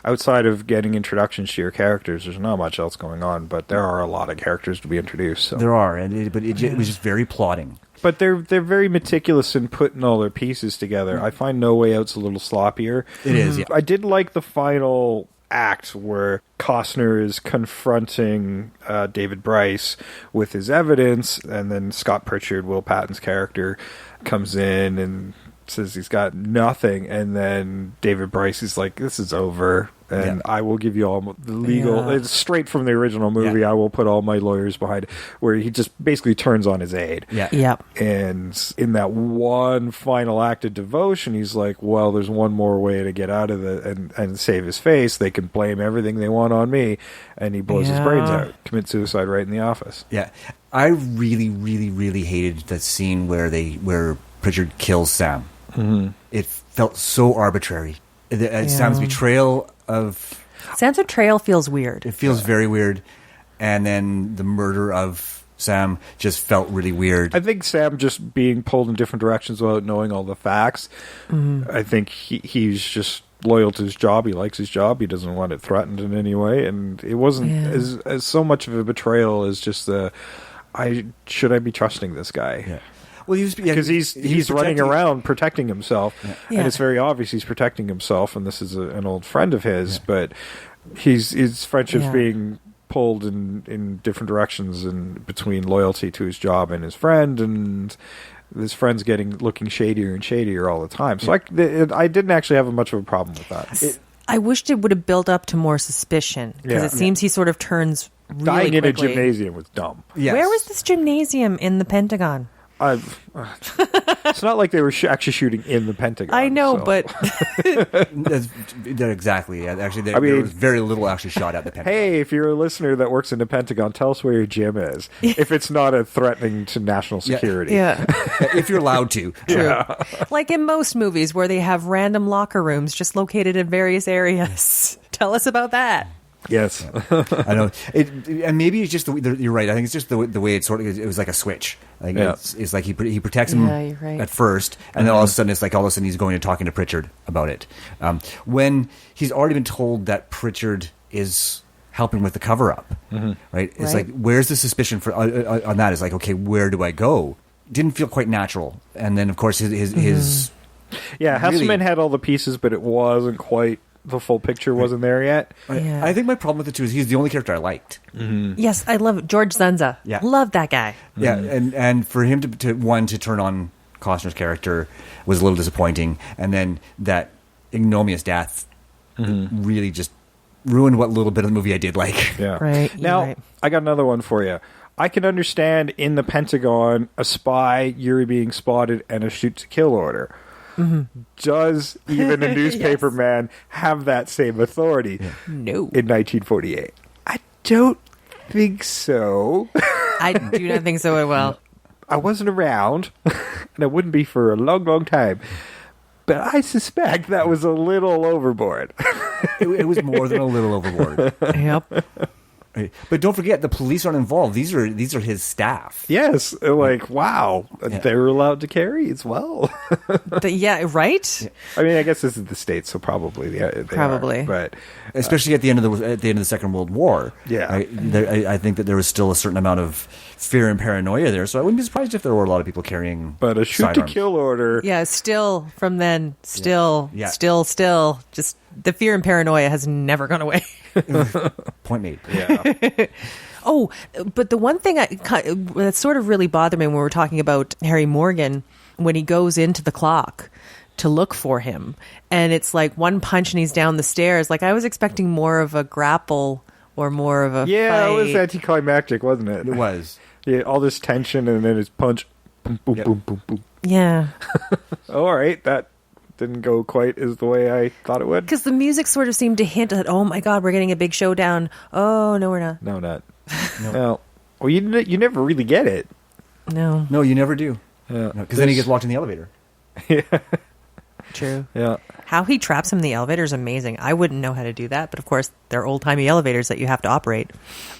outside of getting introductions to your characters, there's not much else going on. But there are a lot of characters to be introduced. So. There are, but it was just very plotting. But they're very meticulous in putting all their pieces together. I find No Way Out's a little sloppier. It is, yeah. I did like the final act where Costner is confronting David Bryce with his evidence, and then Scott Pritchard, Will Patton's character, comes in and says he's got nothing, and then David Bryce is like, this is over, and I will give you all the legal, it's straight from the original movie, I will put all my lawyers behind it, where he just basically turns on his aide. And in that one final act of devotion, he's like, well, there's one more way to get out of it and save his face. They can blame everything they want on me, and he blows his brains out, commits suicide right in the office. I really, really, really hated that scene where Pritchard kills Sam. It felt so arbitrary. Sam's betrayal feels weird. It feels very weird. And then the murder of Sam just felt really weird. I think Sam just being pulled in different directions without knowing all the facts. I think he's just loyal to his job. He likes his job. He doesn't want it threatened in any way. And it wasn't as so much of a betrayal as just should I be trusting this guy? Well, because he's running around protecting himself, and it's very obvious he's protecting himself. And this is an old friend of his, but his friendship's being pulled in different directions, and between loyalty to his job and his friend, and his friend's looking shadier and shadier all the time. So I didn't actually have much of a problem with that. I wished it would have built up to more suspicion, because it seems he sort of turns really dying quickly. In a gymnasium was dumb. Where was this gymnasium in the Pentagon? It's not like they were actually shooting in the Pentagon. I know, but exactly. Actually, there was very little actually shot at the Pentagon. Hey, if you're a listener that works in the Pentagon, tell us where your gym is. If it's not a threatening to national security, if you're allowed to. Like in most movies where they have random locker rooms just located in various areas. Tell us about that. Yes, I know. And maybe it's just you're right. I think it's just the way it it was like a switch. Like it's like he protects him at first, and then all of a sudden he's going and talking to Pritchard about it. When he's already been told that Pritchard is helping with the cover up, right? It's like, where's the suspicion for on that? It's like, okay, where do I go? Didn't feel quite natural. And then of course his Hesselman had all the pieces, but it wasn't quite. The full picture wasn't there yet. I think my problem with it too is he's the only character I liked. Yes, I love George Zenza. Love that guy. And for him to turn on Costner's character was a little disappointing, and then that ignominious death really just ruined what little bit of the movie I did like. Now I got another one for you. I can understand in the Pentagon a spy, you're being spotted, and a shoot to kill order. Does even a newspaper man have that same authority? No. In 1948? I don't think so. I do not think so as well. I wasn't around, and I wouldn't be for a long, long time. But I suspect that was a little overboard. It was more than a little overboard. Yep. But don't forget, the police aren't involved. These are his staff. Yes, like wow, they were allowed to carry as well. Right. I mean, I guess this is the States, so probably they are, but especially at the end of the Second World War. I think that there was still a certain amount of fear and paranoia there. So I wouldn't be surprised if there were a lot of people carrying. But a shoot to kill order. Yeah, still from then, still, just the fear and paranoia has never gone away. Point made. Yeah. Oh, but the one thing that sort of really bothered me when we were talking about Harry Morgan, when he goes into the clock to look for him, and it's like one punch and he's down the stairs. Like I was expecting more of a grapple or more of a fight. It was anticlimactic, wasn't it? It was. Yeah, all this tension, and then his punch. Boom, boom, Yep. boom, boom, boom. Yeah. All right, that didn't go quite as the way I thought it would. Because the music sort of seemed to hint at, oh my God, we're getting a big showdown. Oh, no, we're not. No, not. No. Well, you never really get it. No. No, you never do. Yeah. Because then he gets locked in the elevator. True. Yeah. How he traps him in the elevator is amazing. I wouldn't know how to do that, but of course, they're old-timey elevators that you have to operate.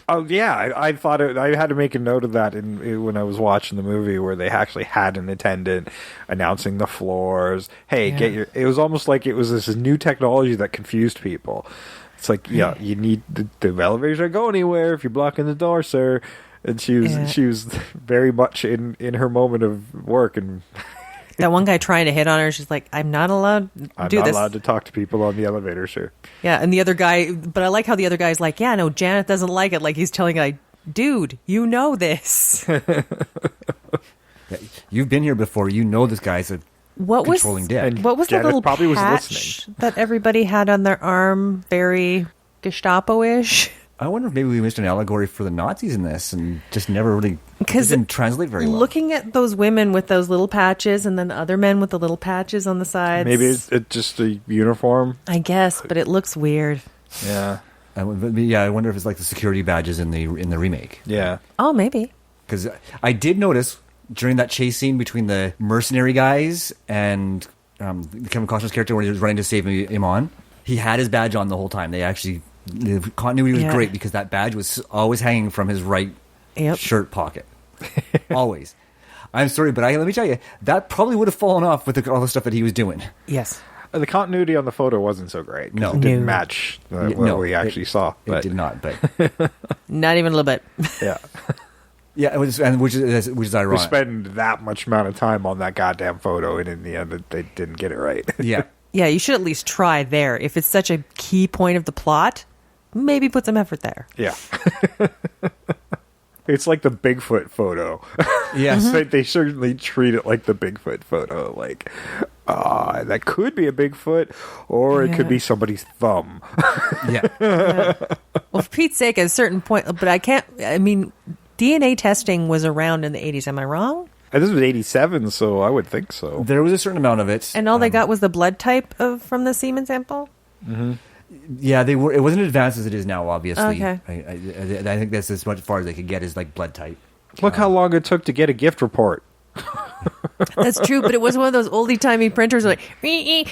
Oh yeah, I thought I had to make a note of that when I was watching the movie, where they actually had an attendant announcing the floors. Hey, Yeah. It was almost like it was this new technology that confused people. It's like, yeah, you need the elevators don't go anywhere if you're blocking the door, sir. And she was very much in her moment of work, and That one guy trying to hit on her, she's like, I'm not allowed to I'm do not this. allowed to talk to people on the elevator, sir. Yeah, and the other guy, but I like how the other guy's like, yeah, no, Janet doesn't like it. Like, he's telling like, dude, you know this. Yeah, you've been here before. You know this guy's a controlling dick. And What was Janet the little probably was patch listening. that everybody had on their arm? Very Gestapo-ish. I wonder if maybe we missed an allegory for the Nazis in this and just never really Because didn't translate very well. Looking at those women with those little patches and then the other men with the little patches on the sides. Maybe it's just a uniform. I guess, but it looks weird. Yeah, I wonder if it's like the security badges in the remake. yeah. Oh, maybe. Because I did notice during that chase scene between the mercenary guys and Kevin Costner's character when he was running to save Iman, he had his badge on the whole time. The continuity was Yeah. great because that badge was always hanging from his right shirt pocket. Always. I'm sorry, but let me tell you, that probably would have fallen off with all the stuff that he was doing. Yes. The continuity on the photo wasn't so great. 'Cause No. it didn't No. match what No, we actually saw. It But did not, but Not even a little bit. yeah, yeah, it was, and which is we ironic. spend that much amount of time on that goddamn photo, and in the end, they didn't get it right. Yeah. Yeah, you should at least try there. If it's such a key point of the plot, maybe put some effort there. Yeah. It's like the Bigfoot photo. Yes. They certainly treat it like the Bigfoot photo. Like, that could be a Bigfoot, or it could Yeah. be somebody's thumb. Yeah. Well, for Pete's sake, at a certain point, but I mean, DNA testing was around in the 80s. Am I wrong? And this was 87, so I would think so. There was a certain amount of it. And all they got was the blood type from the semen sample? Yeah, they were. It wasn't as advanced as it is now. Obviously, Okay. I think that's as much far as they could get is like blood type. Look how long it took to get a gift report. That's true, but it was one of those oldie-timey printers like, ee.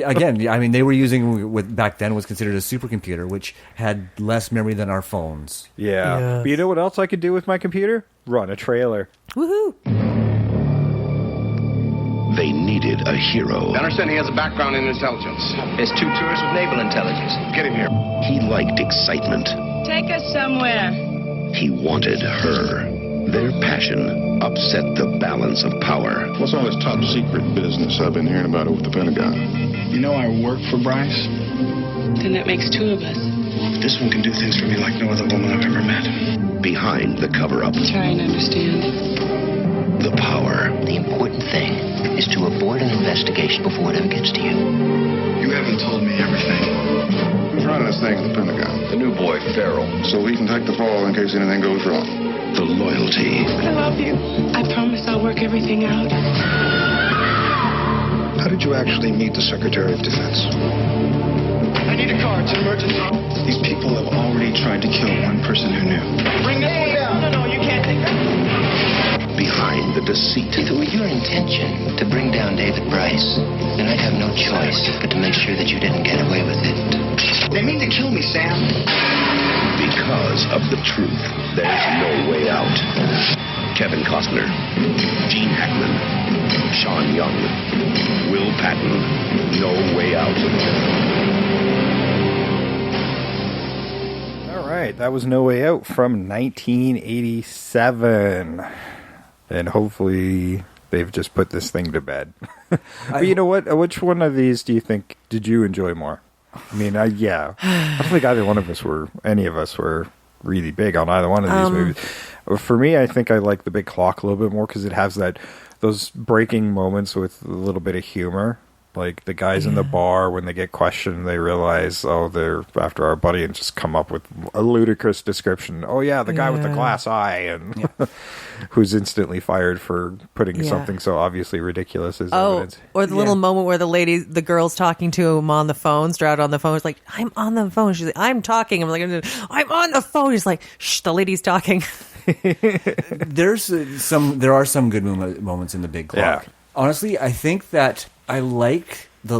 Again, I mean, they were using what back then was considered a supercomputer, which had less memory than our phones. Yeah. Yes. But you know what else I could do with my computer? Run a trailer. Woohoo. They needed a hero. I understand he has a background in intelligence. There's 2 tourists with naval intelligence. Get him here. He liked excitement. Take us somewhere. He wanted her. Their passion upset the balance of power. What's all this top secret business I've been hearing about over the Pentagon? You know I work for Bryce? Then that makes 2 of us. This one can do things for me like no other woman I've ever met. Behind the cover-up, Try and understand. the power. The important thing is to avoid an investigation before it ever gets to you. You haven't told me everything. Who's running this thing at the Pentagon? The new boy, Farrell. So we can take the fall in case anything goes wrong. The loyalty. I love you. I promise I'll work everything out. How did you actually meet the Secretary of Defense? I need a car. It's an emergency. These people have already tried to kill one person who knew. Bring this one down. No, you can't take that. Behind the deceit. If it were your intention to bring down David Bryce, then I'd have no choice but to make sure that you didn't get away with it. They mean to kill me, Sam. Because of the truth, there's no way out. Kevin Costner, Gene Hackman, Sean Young, Will Patton, No Way Out. All right, that was No Way Out from 1987. And hopefully they've just put this thing to bed. But you know what? Which one of these do you think did you enjoy more? I mean, I don't think either one of us any of us were really big on either one of these movies. For me, I think I like The Big Clock a little bit more because it has those breaking moments with a little bit of humor. Like the guys in the bar, when they get questioned, they realize, oh, they're after our buddy, and just come up with a ludicrous description. Oh yeah, the guy with the glass eye, and who's instantly fired for putting something so obviously ridiculous as evidence. Or the little moment where the girl's talking to him on the phone, Stroud on the phone. It's like, I'm on the phone. She's like, I'm talking. I'm like, I'm on the phone. He's like, shh, the lady's talking. There are some good moments in The Big Clock. Yeah. Honestly, I think that I like the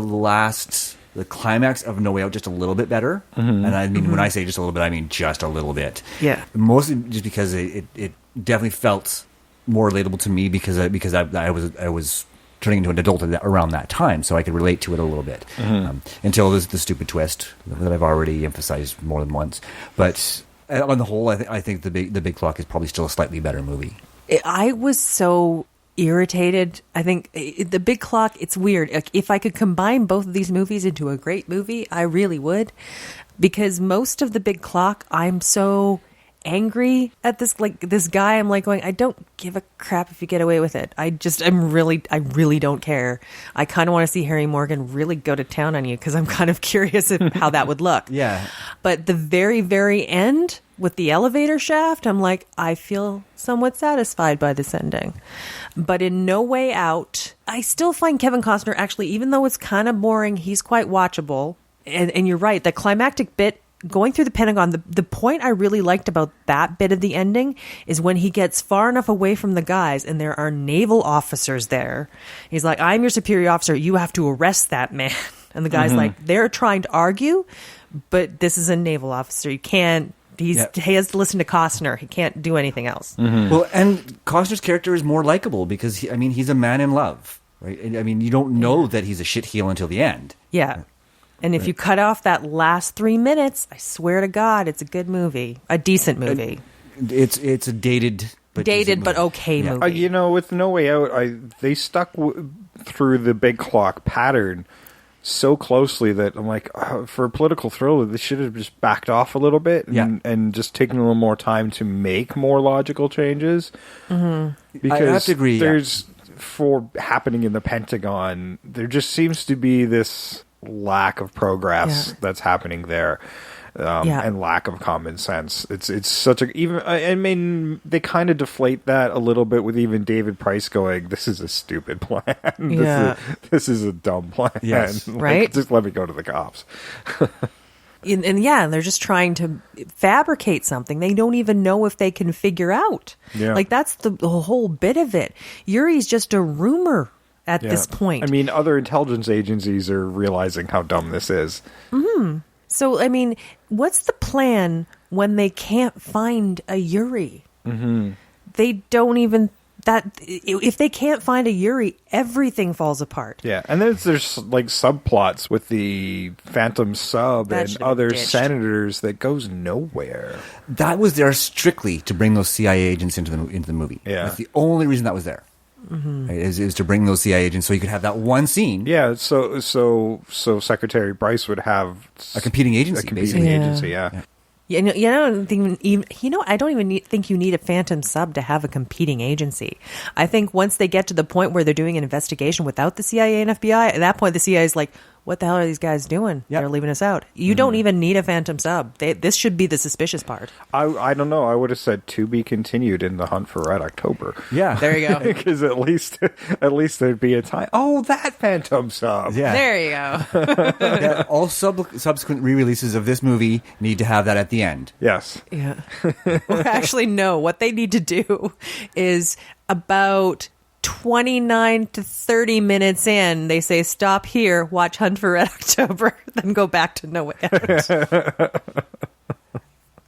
climax of No Way Out just a little bit better. And I mean, when I say just a little bit, I mean just a little bit. Yeah. Mostly just because it definitely felt more relatable to me because I was turning into an adult around that time, so I could relate to it a little bit. Until there's the stupid twist that I've already emphasized more than once. But on the whole, I think the Big Clock is probably still a slightly better movie. I was so irritated. I think The Big Clock, it's weird. Like, if I could combine both of these movies into a great movie, I really would. Because most of The Big Clock, I'm so angry at this guy. I'm like going, I don't give a crap if you get away with it. I really don't care. I kind of want to see Harry Morgan really go to town on you because I'm kind of curious how that would look. Yeah. But the very, very end with the elevator shaft, I'm like, I feel somewhat satisfied by this ending. But in No Way Out, I still find Kevin Costner, actually, even though it's kind of boring, he's quite watchable. And you're right, the climactic bit going through the Pentagon, the point I really liked about that bit of the ending is when he gets far enough away from the guys and there are naval officers there. He's like, I'm your superior officer. You have to arrest that man. And the guy's like, they're trying to argue, but this is a naval officer. You can't. He has to listen to Costner. He can't do anything else. Well, and Costner's character is more likable because, he's a man in love, right? I mean, you don't know that he's a shitheel until the end. Yeah. And if you cut off that last 3 minutes, I swear to God, it's a good movie. A decent movie. It's a dated but okay movie. With No Way Out, they stuck through the Big Clock pattern so closely that I'm like, for a political thriller, they should have just backed off a little bit and just taken a little more time to make more logical changes. Because I have to agree. For happening in the Pentagon, there just seems to be this lack of progress that's happening there. And lack of common sense. It's such a they kind of deflate that a little bit with even David Price going, "This is a stupid plan. This is a dumb plan. Yes. Right? Just let me go to the cops." And they're just trying to fabricate something they don't even know if they can figure out. Yeah. Like that's the whole bit of it. Yuri's just a rumor at this point. I mean, other intelligence agencies are realizing how dumb this is. So, I mean, what's the plan when they can't find a Yuri? They don't even... if they can't find a Yuri, everything falls apart. Yeah, and then there's like subplots with the Phantom Sub and other senators that goes nowhere. That was there strictly to bring those CIA agents into the movie. Yeah. That's the only reason that was there. Right, is to bring those CIA agents so you could have that one scene. Yeah, so Secretary Bryce would have a competing agency. Yeah, I don't even think you need a Phantom Sub to have a competing agency. I think once they get to the point where they're doing an investigation without the CIA and FBI, at that point the CIA is like, what the hell are these guys doing? Yep. They're leaving us out. You don't even need a Phantom Sub. This should be the suspicious part. I don't know. I would have said to be continued in the hunt for Red October. Yeah, there you go. Because at least there'd be a time. Oh, that Phantom Sub. Yeah, there you go. All subsequent re-releases of this movie need to have that at the end. Yes. Yeah. Or actually, no. What they need to do is about 29 to 30 minutes in, they say, stop here, watch Hunt for Red October, then go back to No Way Out.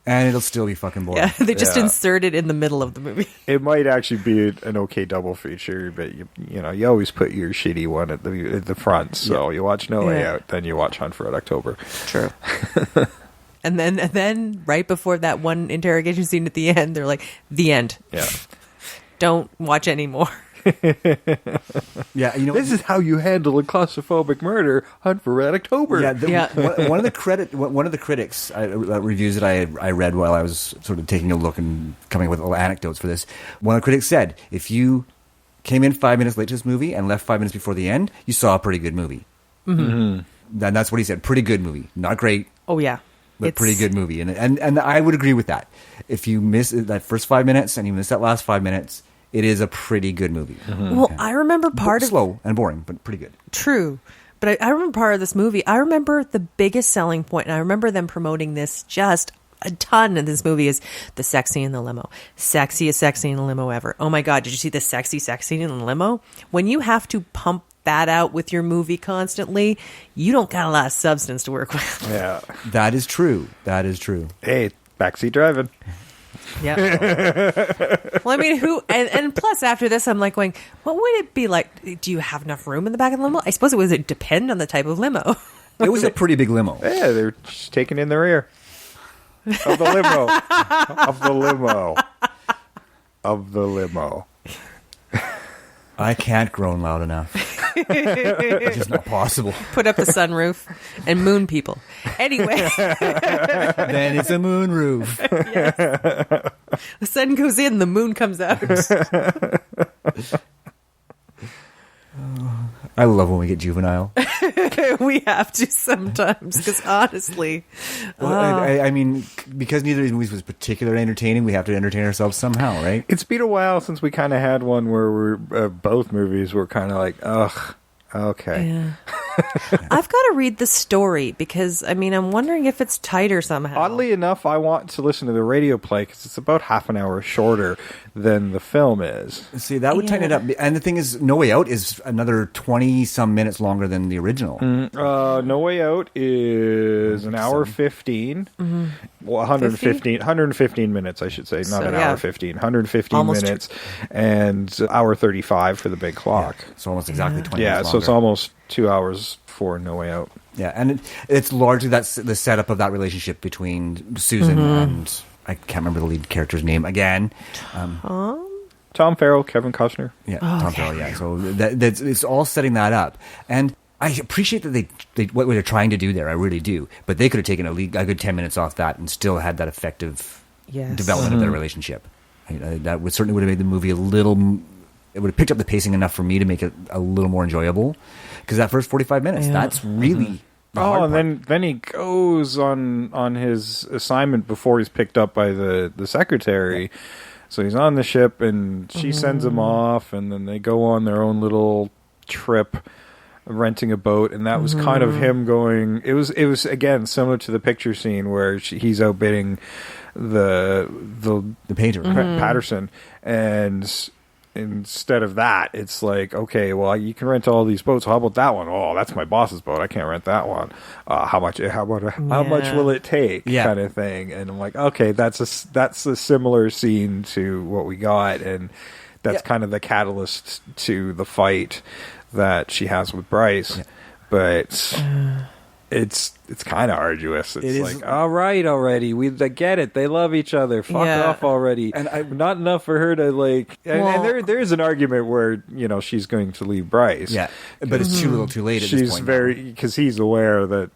And it'll still be fucking boring. Yeah, they just insert it in the middle of the movie. It might actually be an okay double feature, but you always put your shitty one at the front. So you watch No Way Out, then you watch Hunt for Red October. True. And then right before that one interrogation scene at the end, they're like, the end. Yeah. Don't watch anymore. Yeah, this is how you handle a claustrophobic murder. Hunt for Red October. One of the critics reviews that I read while I was sort of taking a look and coming up with little anecdotes for this. One of the critics said, if you came in 5 minutes late to this movie and left 5 minutes before the end, you saw a pretty good movie. And that's what he said. Pretty good movie. Not great, Oh yeah, but pretty good movie. And I would agree with that. If you miss that first 5 minutes and you miss that last 5 minutes, it is a pretty good movie. Well, I remember part of slow and boring, but pretty good. True. But I remember part of this movie. I remember the biggest selling point, and I remember them promoting this just a ton in this movie, is the sex scene in the limo. Sexiest sex scene in the limo ever. Oh my God, did you see the sexy sex scene in the limo? When you have to pump that out with your movie constantly, you don't got a lot of substance to work with. Yeah. That is true. That is true. Hey, backseat driving. Yeah. Well, I mean, and plus after this, I'm like going, what would it be like? Do you have enough room in the back of the limo? I suppose it would depend on the type of limo. It was a pretty big limo. Yeah, they're just taking in the rear of the limo. Of the limo. Of the limo. I can't groan loud enough. It's just not possible. Put up the sunroof and moon people. Anyway. Then it's a moon roof. Yes. The sun goes in, the moon comes out. I love when we get juvenile. We have to sometimes, because honestly. Well, I mean, because neither of these movies was particularly entertaining, we have to entertain ourselves somehow, right? It's been a while since we kind of had one where we're both movies were kind of like, ugh, okay. Yeah. I've got to read the story because, I mean, I'm wondering if it's tighter somehow. Oddly enough, I want to listen to the radio play because it's about half an hour shorter than the film is. See, that would tighten it up. And the thing is, No Way Out is another 20-some minutes longer than the original. No Way Out is an hour 15. Well, 115 minutes, I should say. Not an hour 15. 115 almost minutes. And hour 35 for the big clock. Yeah. So almost exactly 20 minutes Yeah, longer. so it's almost 2 hours for No Way Out. Yeah, and it's largely that's the setup of that relationship between Susan and I can't remember the lead character's name again. Tom Farrell, Kevin Costner. Yeah, Tom Farrell. Yeah, so that's it's all setting that up, and I appreciate that they what they're trying to do there. I really do, but they could have taken a good 10 minutes off that and still had that effective development of their relationship. That would certainly would have made the movie a little. It would have picked up the pacing enough for me to make it a little more enjoyable. Because that first 45 minutes, that's really the hard part. And then he goes on his assignment before he's picked up by the secretary. Yeah. So he's on the ship, and she sends him off, and then they go on their own little trip, renting a boat, and that was kind of him going. It was again similar to the picture scene where he's outbidding the painter Patterson, and instead of that, it's like, okay, well, you can rent all these boats. How about that one? Oh, that's my boss's boat. I can't rent that one. How much will it take? Kind of thing. And I'm like, okay, that's a similar scene to what we got, and that's kind of the catalyst to the fight that she has with Bryce. Yeah. But it's kind of arduous. It's like, all right, already. We get it. They love each other. Fuck off already. And not enough for her to like. And there is an argument where she's going to leave Bryce. Yeah, but it's too little, too late. At this point, because he's aware that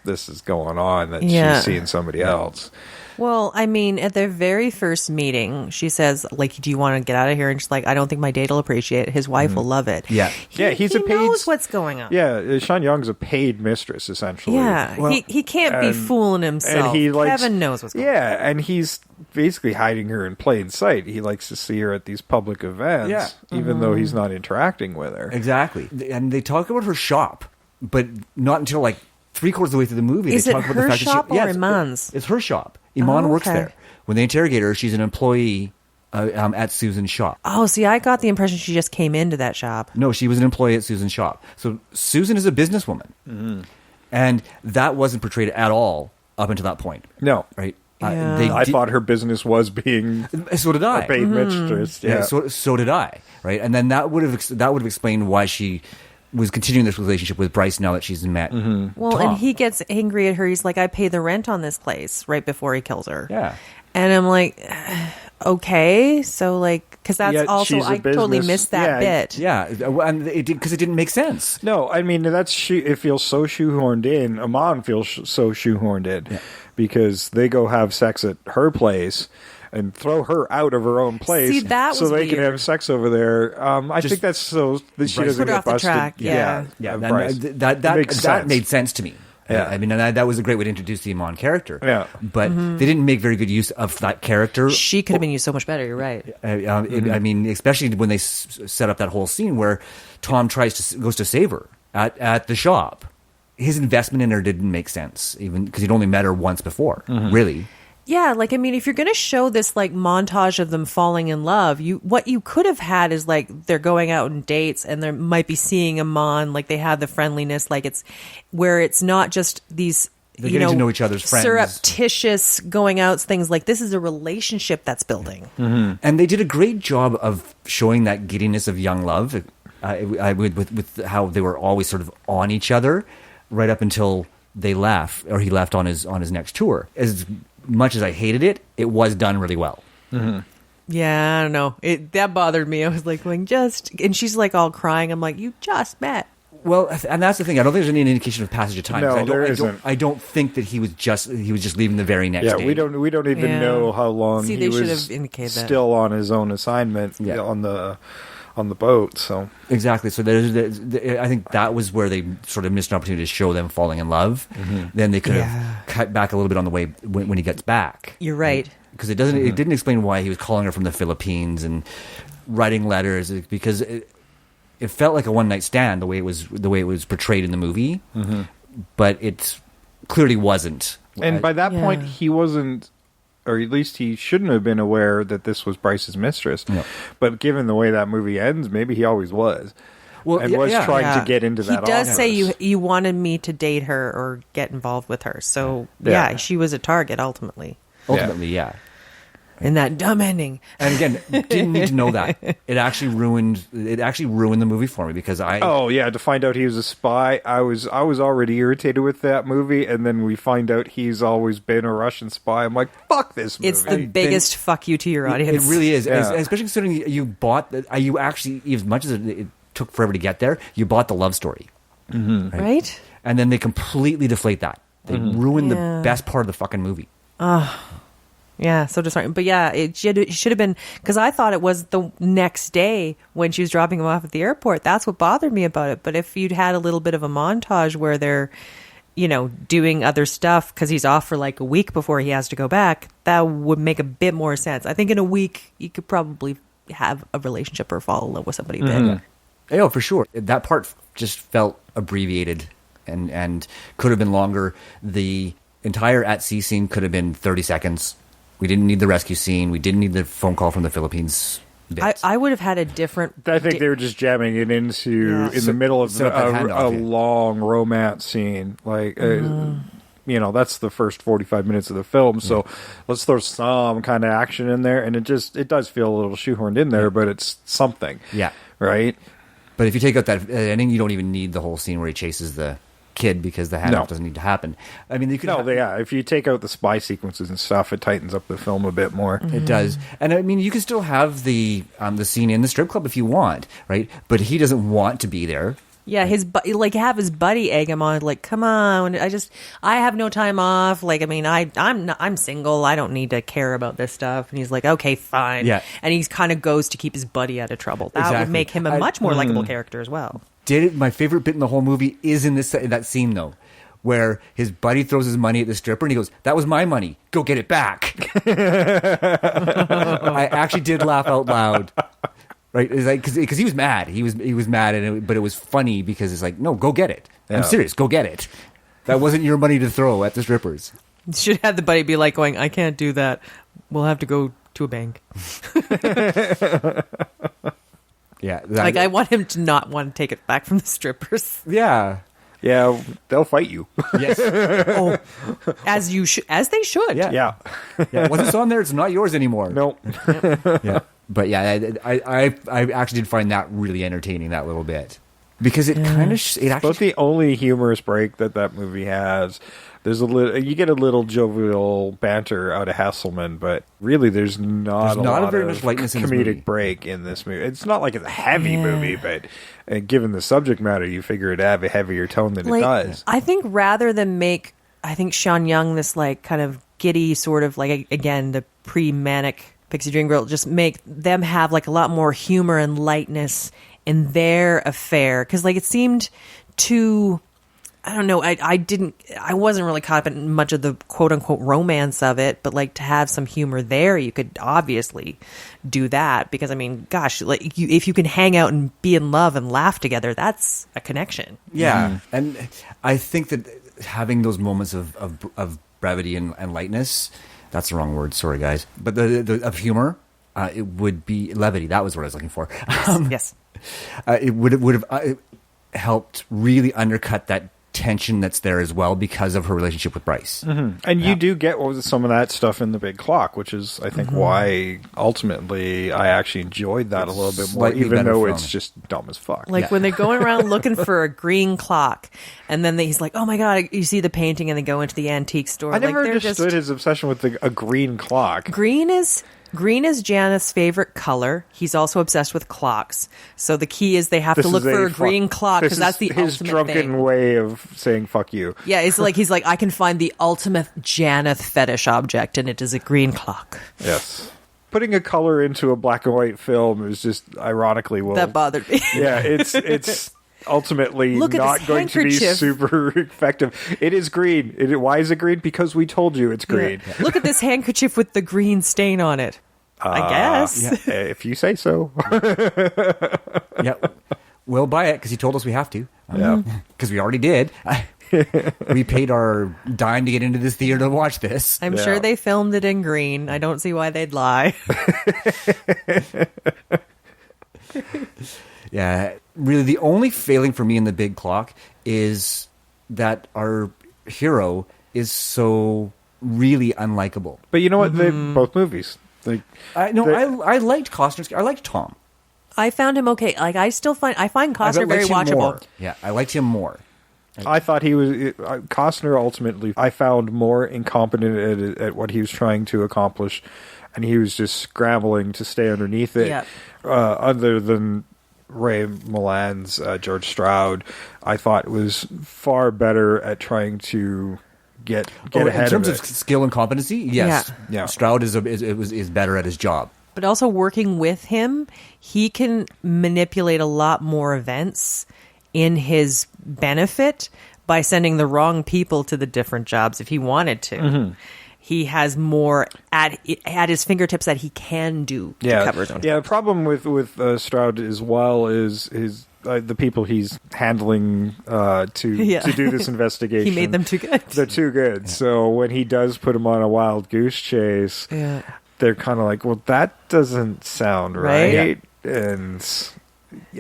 this is going on. That she's seeing somebody else. Well, I mean, at their very first meeting, she says, like, do you want to get out of here? And she's like, I don't think my date will appreciate it. His wife will love it. Yeah. He knows what's going on. Yeah, Sean Young's a paid mistress, essentially. Yeah, well, he can't be fooling himself. And Kevin knows what's going on. Yeah, and he's basically hiding her in plain sight. He likes to see her at these public events, even though he's not interacting with her. Exactly. And they talk about her shop, but not until like 3/4 of the way through the movie. Is they it talk about her the fact shop that or Iman's? It's her shop. Iman works there. When they interrogate her, she's an employee at Susan's shop. Oh, see, I got the impression she just came into that shop. No, she was an employee at Susan's shop. So Susan is a businesswoman. And that wasn't portrayed at all up until that point. No. Right? Yeah. I thought her business was being so did I. A paid mistress. Yeah. So did I. Right? And then that would have explained why she was continuing this relationship with Bryce now that she's met Well, Tom. and he gets angry at her. He's like, I pay the rent on this place right before he kills her. Yeah. And I'm like, okay. So, like, because that's also, I totally missed that bit. Yeah. And because it didn't make sense. No, I mean, it feels so shoehorned in. Amon feels so shoehorned in because they go have sex at her place. and throw her out of her own place See, that so was they can weird. have sex over there. I think that's so that she doesn't Put her get off the busted. track, yeah. Bryce. That makes sense. made sense to me. Yeah. I mean, and that was a great way to introduce the Iman character. Yeah. But they didn't make very good use of that character. She could have been used so much better. You're right. I mean, especially when they set up that whole scene where Tom goes to save her at the shop. His investment in her didn't make sense, even because he'd only met her once before, really. Yeah, like, I mean, if you're going to show this, like, montage of them falling in love, what you could have had is, like, they're going out on dates and they might be seeing Iman, like, they have the friendliness, like, it's where it's not just these, They're getting to know each other's friends. surreptitious going outs, things like this is a relationship that's building. And they did a great job of showing that giddiness of young love with how they were always sort of on each other right up until they left, or he left on his next tour. As much as I hated it, it was done really well. Yeah, I don't know. That bothered me. I was like, and she's like all crying. I'm like, you just met. Well, and that's the thing. I don't think there's any indication of passage of time. No, there isn't. I don't think that he was just leaving the very next day. We don't even know how long See, he they should was have indicated that. still on his own assignment on the boat. So exactly. So I think that was where they sort of missed an opportunity to show them falling in love. Then they could have cut back a little bit on the way when he gets back. You're right. Because it didn't explain why he was calling her from the Philippines and writing letters, because it felt like a one night stand the way it was portrayed in the movie, but it clearly wasn't. And by that point, he wasn't, or at least he shouldn't have been aware that this was Bryce's mistress. No. But given the way that movie ends, maybe he always was. Well, and was trying to get into that. He does office. say you wanted me to date her or get involved with her. So yeah, she was a target ultimately. Yeah. In that dumb ending. And again, didn't need to know that. It actually ruined the movie for me, because to find out he was a spy, I was already irritated with that movie, and then we find out he's always been a Russian spy. I'm like, fuck this movie. It's the biggest fuck you to your audience. It really is. Yeah. Especially considering you bought you actually, as much as it took forever to get there, you bought the love story. Right? And then they completely deflate that. They ruin the best part of the fucking movie. Yeah, so disheartening. But yeah, it should have been, because I thought it was the next day when she was dropping him off at the airport. That's what bothered me about it. But if you'd had a little bit of a montage where they're, doing other stuff because he's off for like a week before he has to go back, that would make a bit more sense. I think in a week, you could probably have a relationship or fall in love with somebody big. Yeah, for sure. That part just felt abbreviated and could have been longer. The entire at sea scene could have been 30 seconds. We didn't need the rescue scene. We didn't need the phone call from the Philippines bit. I would have had a different... I think they were just jamming it into in the middle of a long romance scene. Like, that's the first 45 minutes of the film. So let's throw some kind of action in there. And it does feel a little shoehorned in there, but it's something. Yeah. Right? But if you take out that ending, you don't even need the whole scene where he chases the kid, because the handoff doesn't need to happen. I mean, if you take out the spy sequences and stuff, it tightens up the film a bit more. It does. And I mean, you can still have the scene in the strip club if you want, right? But he doesn't want to be there. Yeah, have his buddy egg him on, like, come on, I have no time off. Like, I mean, I'm single. I don't need to care about this stuff. And he's like, okay, fine. Yeah. And he kind of goes to keep his buddy out of trouble. That would make him a much more likable character as well. My favorite bit in the whole movie is in that scene, though, where his buddy throws his money at the stripper and he goes, "That was my money. Go get it back." I actually did laugh out loud. Right? It's like, because he was mad. He was mad, but it was funny because it's like, no, go get it. I'm serious. Go get it. That wasn't your money to throw at the strippers. You should have the buddy be like going, "I can't do that. We'll have to go to a bank." Yeah. Like, I want him to not want to take it back from the strippers. Yeah. Yeah, they'll fight you. Yes. As they should. Yeah. Once it's on there, it's not yours anymore. Nope. Yeah. But yeah, I actually did find that really entertaining, that little bit, because it kind of it's about the only humorous break that movie has. You get a little jovial banter out of Hasselman, but really there's not a very much lightness in comedic break in this movie. It's not like it's a heavy movie, but given the subject matter, you figure it'd have a heavier tone than it does. I think rather than make Sean Young this like kind of giddy sort of like, again, the pre-manic Pixie Dream Girl, just make them have like a lot more humor and lightness in their affair. Because like it seemed too, I don't know, I wasn't really caught up in much of the quote unquote romance of it, but like to have some humor there, you could obviously do that. Because I mean, gosh, like if you can hang out and be in love and laugh together, that's a connection. Yeah. And I think that having those moments of brevity and lightness, that's the wrong word, sorry guys, but the of humor, it would be levity. That was what I was looking for. Yes. It would have helped really undercut that tension that's there as well because of her relationship with Bryce. Mm-hmm. And you do get some of that stuff in The Big Clock, which is, I think, why ultimately I actually enjoyed that a little bit more, even though it's just dumb as fuck. Like when they're going around looking for a green clock, and then he's like, "Oh my god!" You see the painting, and they go into the antique store. I never like, understood his obsession with a green clock. Green is Janeth's favorite color. He's also obsessed with clocks. So the key is they have to look for a green clock because that's the his ultimate drunken thing. way of saying "fuck you." Yeah, it's like he's like, I can find the ultimate Janeth fetish object, and it is a green clock. Yes. Putting a color into a black and white film is just ironically that bothered me. Yeah, it's ultimately not going to be super effective. It is green. Why is it green? Because we told you it's green. Yeah. Look at this handkerchief with the green stain on it. I guess. Yeah, if you say so. Yeah, we'll buy it because he told us we have to. Yeah, because we already did. We paid our dime to get into this theater to watch this. I'm sure they filmed it in green. I don't see why they'd lie. Yeah, really the only failing for me in The Big Clock is that our hero is so really unlikable. But you know what? They both movies. I liked Costner's. I liked Tom. I found him okay. Like I find Costner very watchable. More. Yeah, I liked him more. I thought he was Costner. Ultimately, I found more incompetent at what he was trying to accomplish, and he was just scrambling to stay underneath it. Yeah. Other than Ray Milland's George Stroud, I thought was far better at trying to get ahead of it. In terms of skill and competency, yes. Yeah. Stroud is better at his job. But also working with him, he can manipulate a lot more events in his benefit by sending the wrong people to the different jobs if he wanted to. Mm-hmm. He has more at his fingertips that he can do to cover his own. Yeah, the problem with Stroud as well is his the people he's handling to do this investigation. He made them too good. They're too good. Yeah. So when he does put them on a wild goose chase, they're kind of like, well, that doesn't sound right. Yeah. And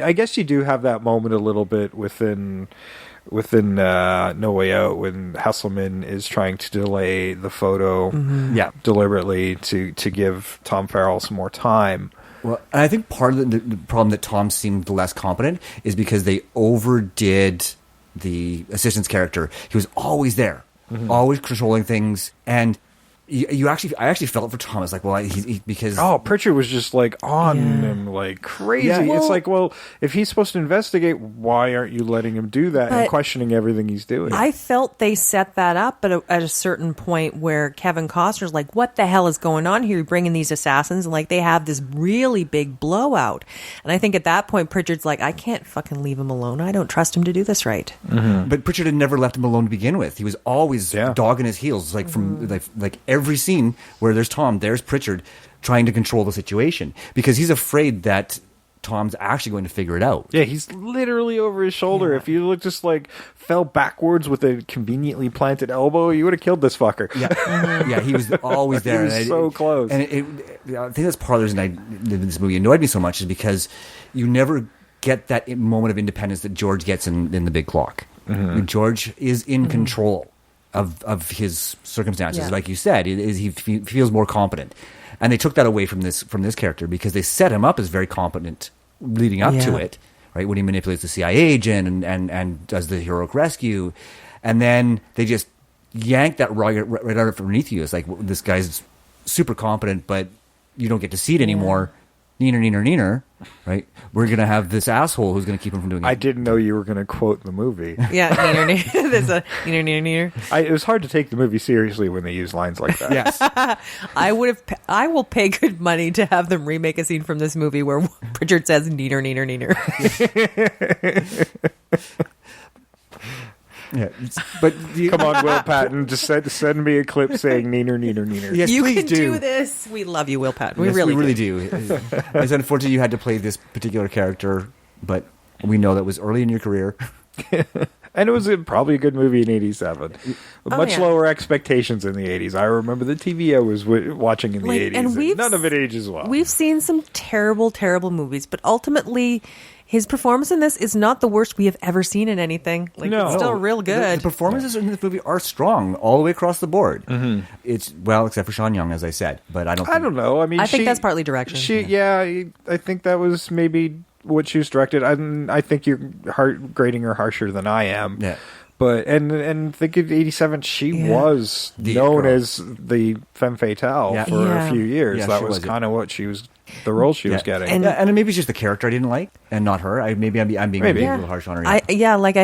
I guess you do have that moment a little bit within No Way Out when Hasselman is trying to delay the photo deliberately to give Tom Farrell some more time. Well, and I think part of the problem that Tom seemed less competent is because they overdid the assistant's character. He was always there, always controlling things, and I actually felt for Tom. It's like, well, because Pritchard was just like on him like crazy. Yeah, it's like, well, if he's supposed to investigate, why aren't you letting him do that and questioning everything he's doing? I felt they set that up at a certain point where Kevin Costner's like, what the hell is going on here? You're bringing these assassins, and like they have this really big blowout. And I think at that point, Pritchard's like, I can't fucking leave him alone. I don't trust him to do this right. Mm-hmm. But Pritchard had never left him alone to begin with. He was always dogging his heels, like from like every scene where there's Tom, there's Pritchard trying to control the situation because he's afraid that Tom's actually going to figure it out. Yeah, he's literally over his shoulder. Yeah. If you just like fell backwards with a conveniently planted elbow, you would have killed this fucker. Yeah, yeah, he was always there. He was so close. And I think that's part of the reason this movie annoyed me so much is because you never get that moment of independence that George gets in The Big Clock. Mm-hmm. George is in control of his circumstances, like you said. He feels more competent, and they took that away from this character because they set him up as very competent leading up to it, right? When he manipulates the CIA agent and does the heroic rescue, and then they just yank that right out from underneath you. It's like, well, this guy's super competent, but you don't get to see it anymore. neener, neener, neener, right? We're going to have this asshole who's going to keep him from doing it. I didn't know you were going to quote the movie. Yeah, neener, neener. There's a neener, neener, neener. It was hard to take the movie seriously when they use lines like that. Yes. I will pay good money to have them remake a scene from this movie where Pritchard says neener, neener, neener. Yeah, but Come on, Will Patton, just send me a clip saying neener, neener, neener. Yes, You please can do this. We love you, Will Patton. We Yes, really do. It's unfortunate you had to play this particular character, but we know that was early in your career. And it was probably a good movie in '87. Much yeah. lower expectations in the '80s. I remember the TV I was watching in the '80s, and none of it ages well. We've seen some terrible, terrible movies, but ultimately, his performance in this is not the worst we have ever seen in anything. It's still real good. The performances in this movie are strong all the way across the board. Mm-hmm. It's except for Sean Young, as I said, but I don't know. I mean, I think that's partly direction. I think that was maybe what she was directed. I think you're grading her harsher than I am. Yeah. But and think of '87, she was known as the femme fatale for a few years. Yeah, that was kind of what she was, the role she was getting. And maybe it's just the character I didn't like, and not her. I'm being a little harsh on her. I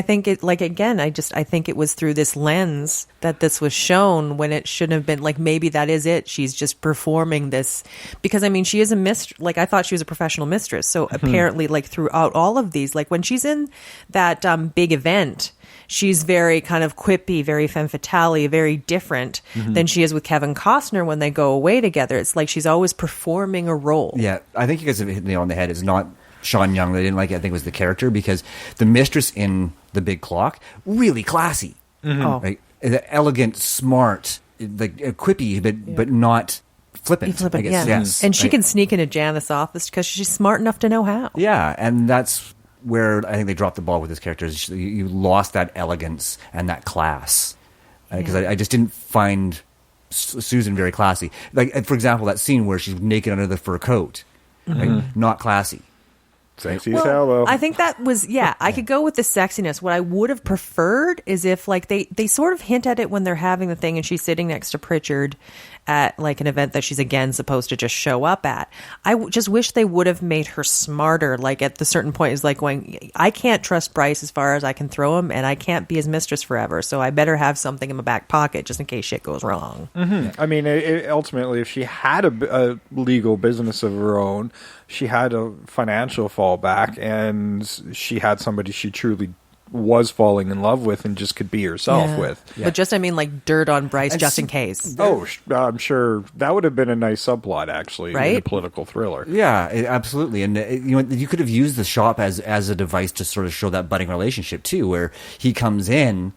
think it. I think it was through this lens that this was shown when it shouldn't have been. Like maybe that is it. She's just performing this because I mean she is a mistress. Like I thought she was a professional mistress. So apparently, like throughout all of these, like when she's in that big event. She's very kind of quippy, very femme fatale, very different than she is with Kevin Costner when they go away together. It's like she's always performing a role. Yeah, I think you guys have hit the nail on the head. It's not Sean Young that I didn't like it. I think it was the character because the mistress in The Big Clock, really classy. Right? Elegant, smart, like quippy, but not flippant. I guess. Yeah. Yes. And she can sneak into Janeth's office because she's smart enough to know how. Yeah, and that's where I think they dropped the ball with this character. Is you lost that elegance and that class because I just didn't find Susan very classy. Like for example, that scene where she's naked under the fur coat, right? Not classy. Sexy as hell, though. I think that was, I could go with the sexiness. What I would have preferred is if, like, they sort of hint at it when they're having the thing and she's sitting next to Pritchard at, like, an event that she's, again, supposed to just show up at. I just wish they would have made her smarter. Like, at the certain point, is like going, I can't trust Bryce as far as I can throw him, and I can't be his mistress forever, so I better have something in my back pocket just in case shit goes wrong. I mean, ultimately, if she had a legal business of her own, she had a financial fallback, and she had somebody she truly was falling in love with and just could be herself with. But just, I mean, like, dirt on Bryce just in case. Oh, I'm sure that would have been a nice subplot, actually, in a political thriller. Yeah, absolutely. And you could have used the shop as a device to sort of show that budding relationship, too, where he comes in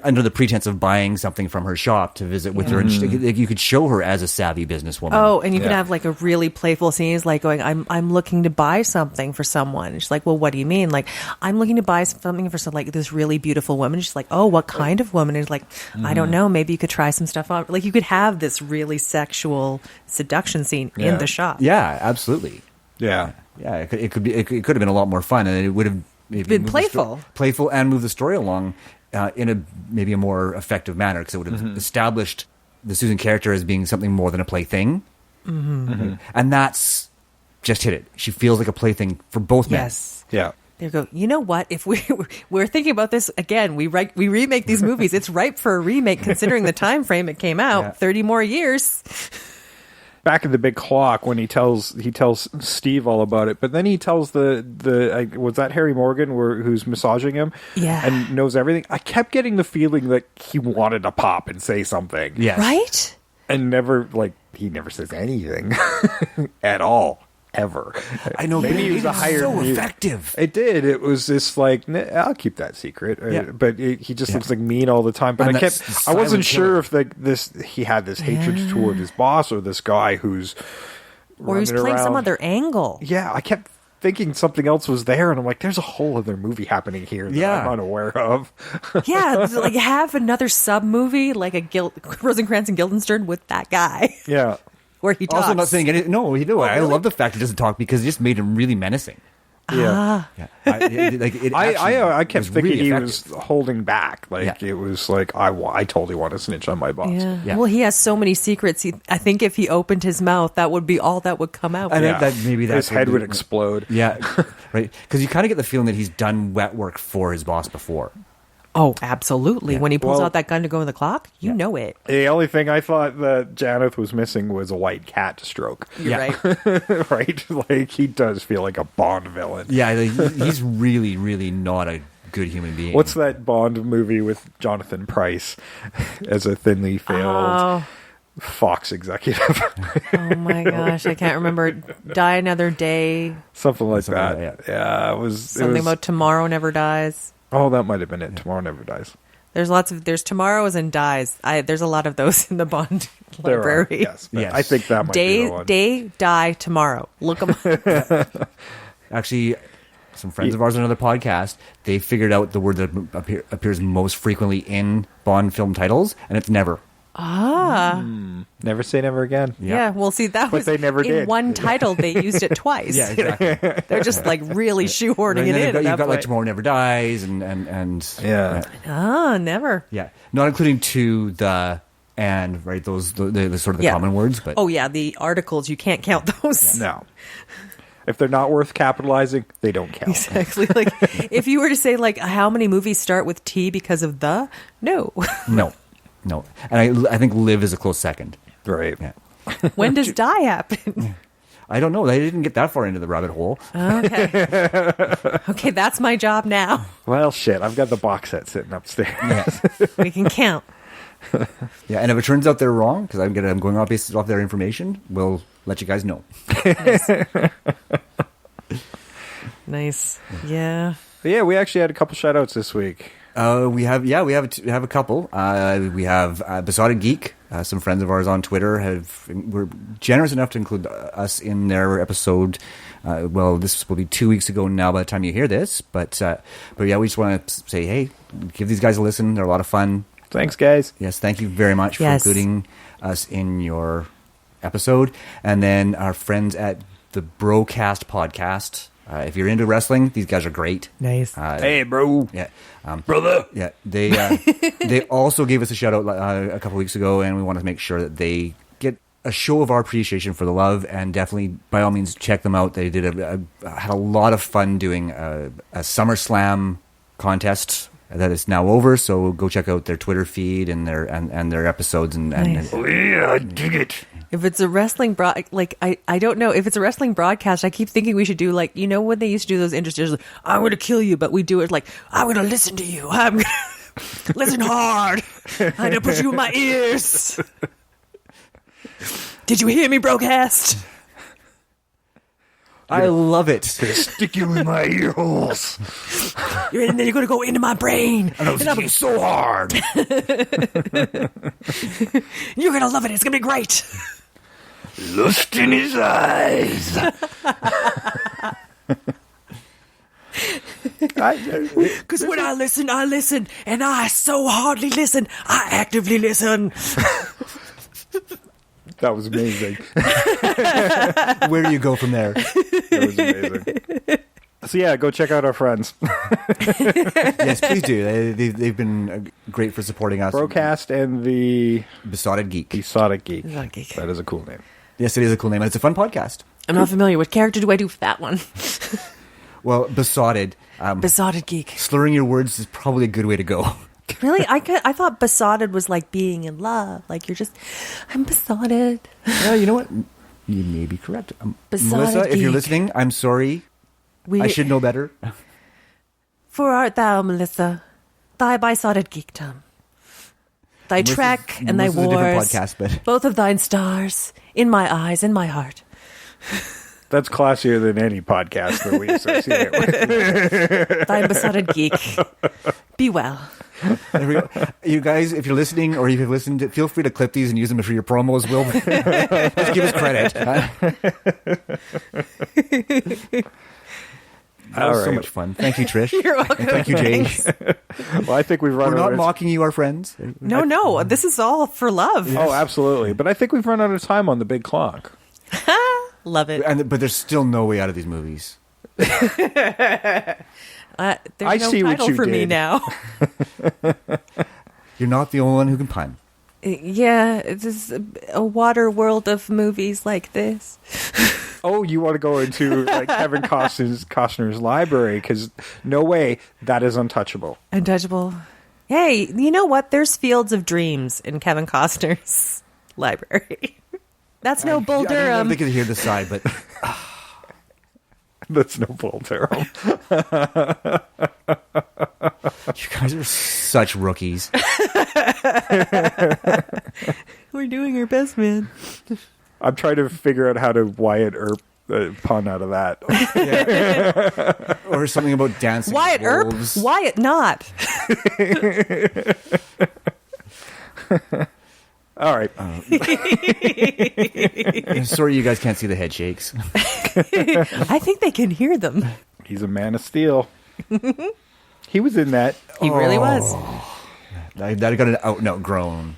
under the pretense of buying something from her shop to visit with her, and you could show her as a savvy businesswoman. Oh, and you could have like a really playful scene, like going, "I'm looking to buy something for someone." And she's like, "Well, what do you mean?" Like, "I'm looking to buy something for like this really beautiful woman." And she's like, "Oh, what kind of woman?" And he's like, "I don't know. Maybe you could try some stuff on." Like, you could have this really sexual seduction scene in the shop. Yeah, absolutely. Yeah. It could have been a lot more fun, and it would have been playful, and move the story along. In a more effective manner, because it would have established the Susan character as being something more than a plaything, and that's just hit it. She feels like a plaything for both men. Yes, yeah. They go, you know what? If we're thinking about this again, we remake these movies. It's ripe for a remake, considering the time frame it came out, 30 more years. Back in The Big Clock, when he tells Steve all about it, but then he tells was that Harry Morgan who's massaging him, and knows everything. I kept getting the feeling that he wanted to pop and say something, right, and he never says anything at all. Ever. I know, maybe he was a hired so effective. It did. It was just like, I'll keep that secret. But he just looks like mean all the time. But I wasn't sure if he had this hatred toward his boss or this guy who's or he's playing around. Some other angle. Yeah, I kept thinking something else was there, and I'm like, there's a whole other movie happening here that I'm unaware of. Like have another sub movie like Rosencrantz and Guildenstern with that guy. Yeah. Where he talks. Also not saying anything. No, I love the fact he doesn't talk because it just made him really menacing. Yeah. Yeah. I kept thinking he was holding back. Like, it was like, I totally want to snitch on my boss. Yeah. Well, he has so many secrets. I think if he opened his mouth, that would be all that would come out. I think that maybe his head would explode. Yeah, right. Because you kind of get the feeling that he's done wet work for his boss before. Oh, absolutely. Yeah. When he pulls out that gun to go in the clock, you know it. The only thing I thought that Janeth was missing was a white cat to stroke. You're right. Right? Like, he does feel like a Bond villain. Yeah, he's really, really not a good human being. What's that Bond movie with Jonathan Pryce as a thinly veiled Fox executive? Oh my gosh, I can't remember. Die Another Day. Something like that. Yeah, it was something about Tomorrow Never Dies. Oh, that might have been it. Tomorrow Never Dies. There's Tomorrows and Dies. There's a lot of those in the Bond library. Yes, I think that might be the one. Day, Die, Tomorrow. Look them up. Actually, some friends of ours on another podcast, they figured out the word that appears most frequently in Bond film titles, and it's never. Never say never again. Yeah, well, see, that was they never in did. one title. They used it twice. Yeah, exactly. They're just like really shoehorning it in. You've got like Tomorrow Never Dies, and never. Yeah, not including to, the, and, right, those the sort of the common words, but the articles, you can't count those. No. If they're not worth capitalizing, they don't count. Exactly. Like, if you were to say, like, how many movies start with T because of the? No. No, and I think Live is a close second. Right. Yeah. When does Die happen? I don't know. They didn't get that far into the rabbit hole. Okay, that's my job now. Well, shit, I've got the box set sitting upstairs. Yeah. We can count. Yeah, and if it turns out they're wrong, because I'm going off based off their information, we'll let you guys know. Nice. Yeah. But yeah, we actually had a couple shout outs this week. We have a couple. We have Besotted Geek. Some friends of ours on Twitter were generous enough to include us in their episode. This will be 2 weeks ago now by the time you hear this. But yeah, we just want to say, hey, give these guys a listen. They're a lot of fun. Thanks, guys. Yes, thank you very much for including us in your episode. And then our friends at the Brocast podcast. If you're into wrestling, these guys are great. Nice. Hey, bro. Yeah. Brother. Yeah. They also gave us a shout out a couple weeks ago, and we want to make sure that they get a show of our appreciation for the love, and definitely, by all means, check them out. They did had a lot of fun doing a SummerSlam contest that is now over, so go check out their Twitter feed and their episodes. Nice. I dig it. If it's a wrestling I don't know. If it's a wrestling broadcast, I keep thinking we should do like, you know when they used to do those interstitials, like, I'm going to kill you, but we do it like, I'm going to listen to you. I'm going to listen hard. I'm going to put you in my ears. Did you hear me, Brocast? I love it. Stick you in my ear holes. And then you're going to go into my brain. And I'm going to so hard. You're going to love it. It's going to be great. Lust in his eyes. Because when I listen, and I so hardly listen, I actively listen. That was amazing. Where do you go from there? That was amazing. So yeah, go check out our friends. Yes, please do. They've been great for supporting us. Brocast and the Besotted Geek. Besotted Geek. Besotted Geek. That is a cool name. Yes, it is a cool name, and it's a fun podcast. I'm not familiar. What character do I do for that one? Well, Besotted. Besotted Geek. Slurring your words is probably a good way to go. Really? I thought besotted was like being in love. Like you're just, I'm besotted. Well, you know what? You may be correct. Besotted Melissa, if you're geek. listening, I'm sorry. I should know better. For art thou, Melissa, thy besotted geekdom. Thy trek and thy Melissa's a different wars, podcast, but both of thine stars, in my eyes, in my heart. That's classier than any podcast that we associate with. Thy besotted geek. Be well. There we go. You guys, if you're listening or if you've listened, feel free to clip these and use them for your promos. Will just give us credit. That was so much fun. Thank you, Trish. You're welcome. And thank you, Jay. Well, I think we've run We're out not of mocking you, our friends. No. This is all for love. Oh, absolutely. But I think we've run out of time on the big clock. Love it. But there's still no way out of these movies. There's I no see what title you for me did. now. You're not the only one who can pun. Yeah, it's just a water world of movies like this. Oh, you want to go into like Kevin Costner's library? Because no way, that is untouchable. Untouchable. Hey, you know what? There's Fields of Dreams in Kevin Costner's library. That's no Bull I don't know if Durham. they could hear the side, but That's no Bull Durham. you guys are such rookies. We're doing our best, man. I'm trying to figure out how to Wyatt Earp pun out of that. Or something about dancing Wyatt with Earp? wolves. Wyatt not. All right. Sorry you guys can't see the head shakes. I think they can hear them. He's a man of steel. He was in that. He really was. That got an out and out groan.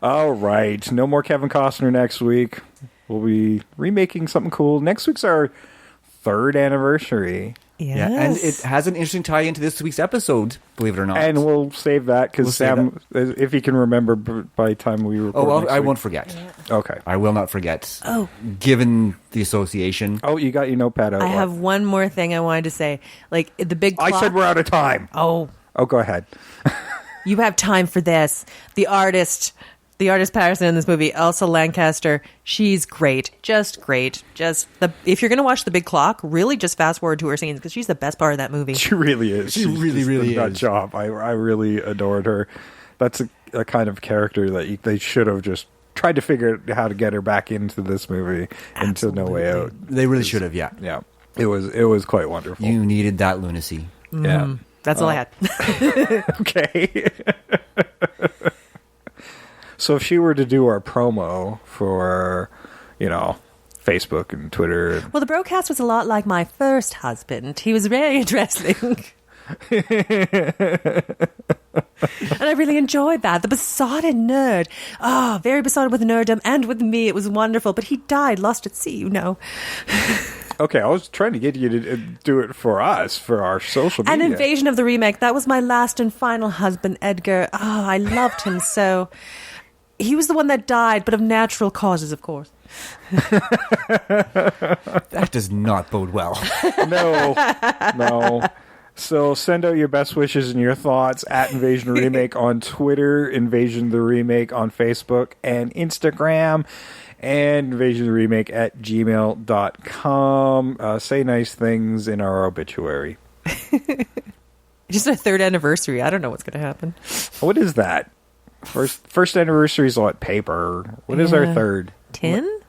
All right. No more Kevin Costner next week. We'll be remaking something cool. Next week's our 3rd anniversary. Yes. Yeah, and it has an interesting tie into this week's episode, believe it or not. And we'll save that because We'll save Sam, if he can remember by the time we record. well, next I week. won't forget. Okay. I will not forget. Oh. Given the association. Oh, you got your notepad out. I What? have one more thing I wanted to say. Like the big clock. I said we're out of time. Oh, Go ahead. you have time for this. The artist Patterson in this movie, Elsa Lancaster, she's great. Just great. If you're going to watch The Big Clock, really just fast forward to her scenes because she's the best part of that movie. She really is. She She's really, just really done a is. job. I really adored her. That's a kind of character that they should have just tried to figure out how to get her back into this movie, into No Way Out. They really should have, yeah. Yeah, it was quite wonderful. You needed that lunacy. Yeah. That's all I had. Okay. So if she were to do our promo for, Facebook and Twitter. Well, the broadcast was a lot like my first husband. He was very interesting. And I really enjoyed that. The besotted nerd. Oh, very besotted with nerdom and with me. It was wonderful. But he died, lost at sea, Okay, I was trying to get you to do it for us, for our social media. An Invasion of the Remake. That was my last and final husband, Edgar. Oh, I loved him so. He was the one that died, but of natural causes, of course. That does not bode well. No. So send out your best wishes and your thoughts at Invasion of the Remake on Twitter, Invasion of the Remake on Facebook and Instagram, and Invasion of the Remake at gmail.com. Say nice things in our obituary. Just our 3rd anniversary. I don't know what's going to happen. What is that? First anniversary is what, paper? What is our 3rd? Tin?